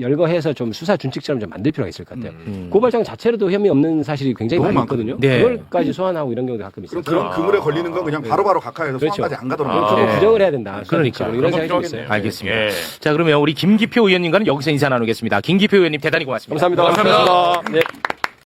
열거해서 좀 수사 준칙처럼 좀 만들 필요가 있을 것 같아요. 고발장 자체로도 혐의 없는 사실이 굉장히 많이 있거든요. 그걸까지 소환하고 이런 경우도 가끔 있어요. 그런 그물에 걸리는 건 그냥 바로바로 각하해서 소환까지 안 가더라고요. 조금 부정을 해야 된다. 그러니까 이런 생각이 좀 있어요. 알겠습니다. 자, 그러면 우리 김기표 의원님과는 여기서 인사 나누겠습니다. 김기표 의원님 대단히 고맙습니다. 감사합니다. 감사합니다. 네.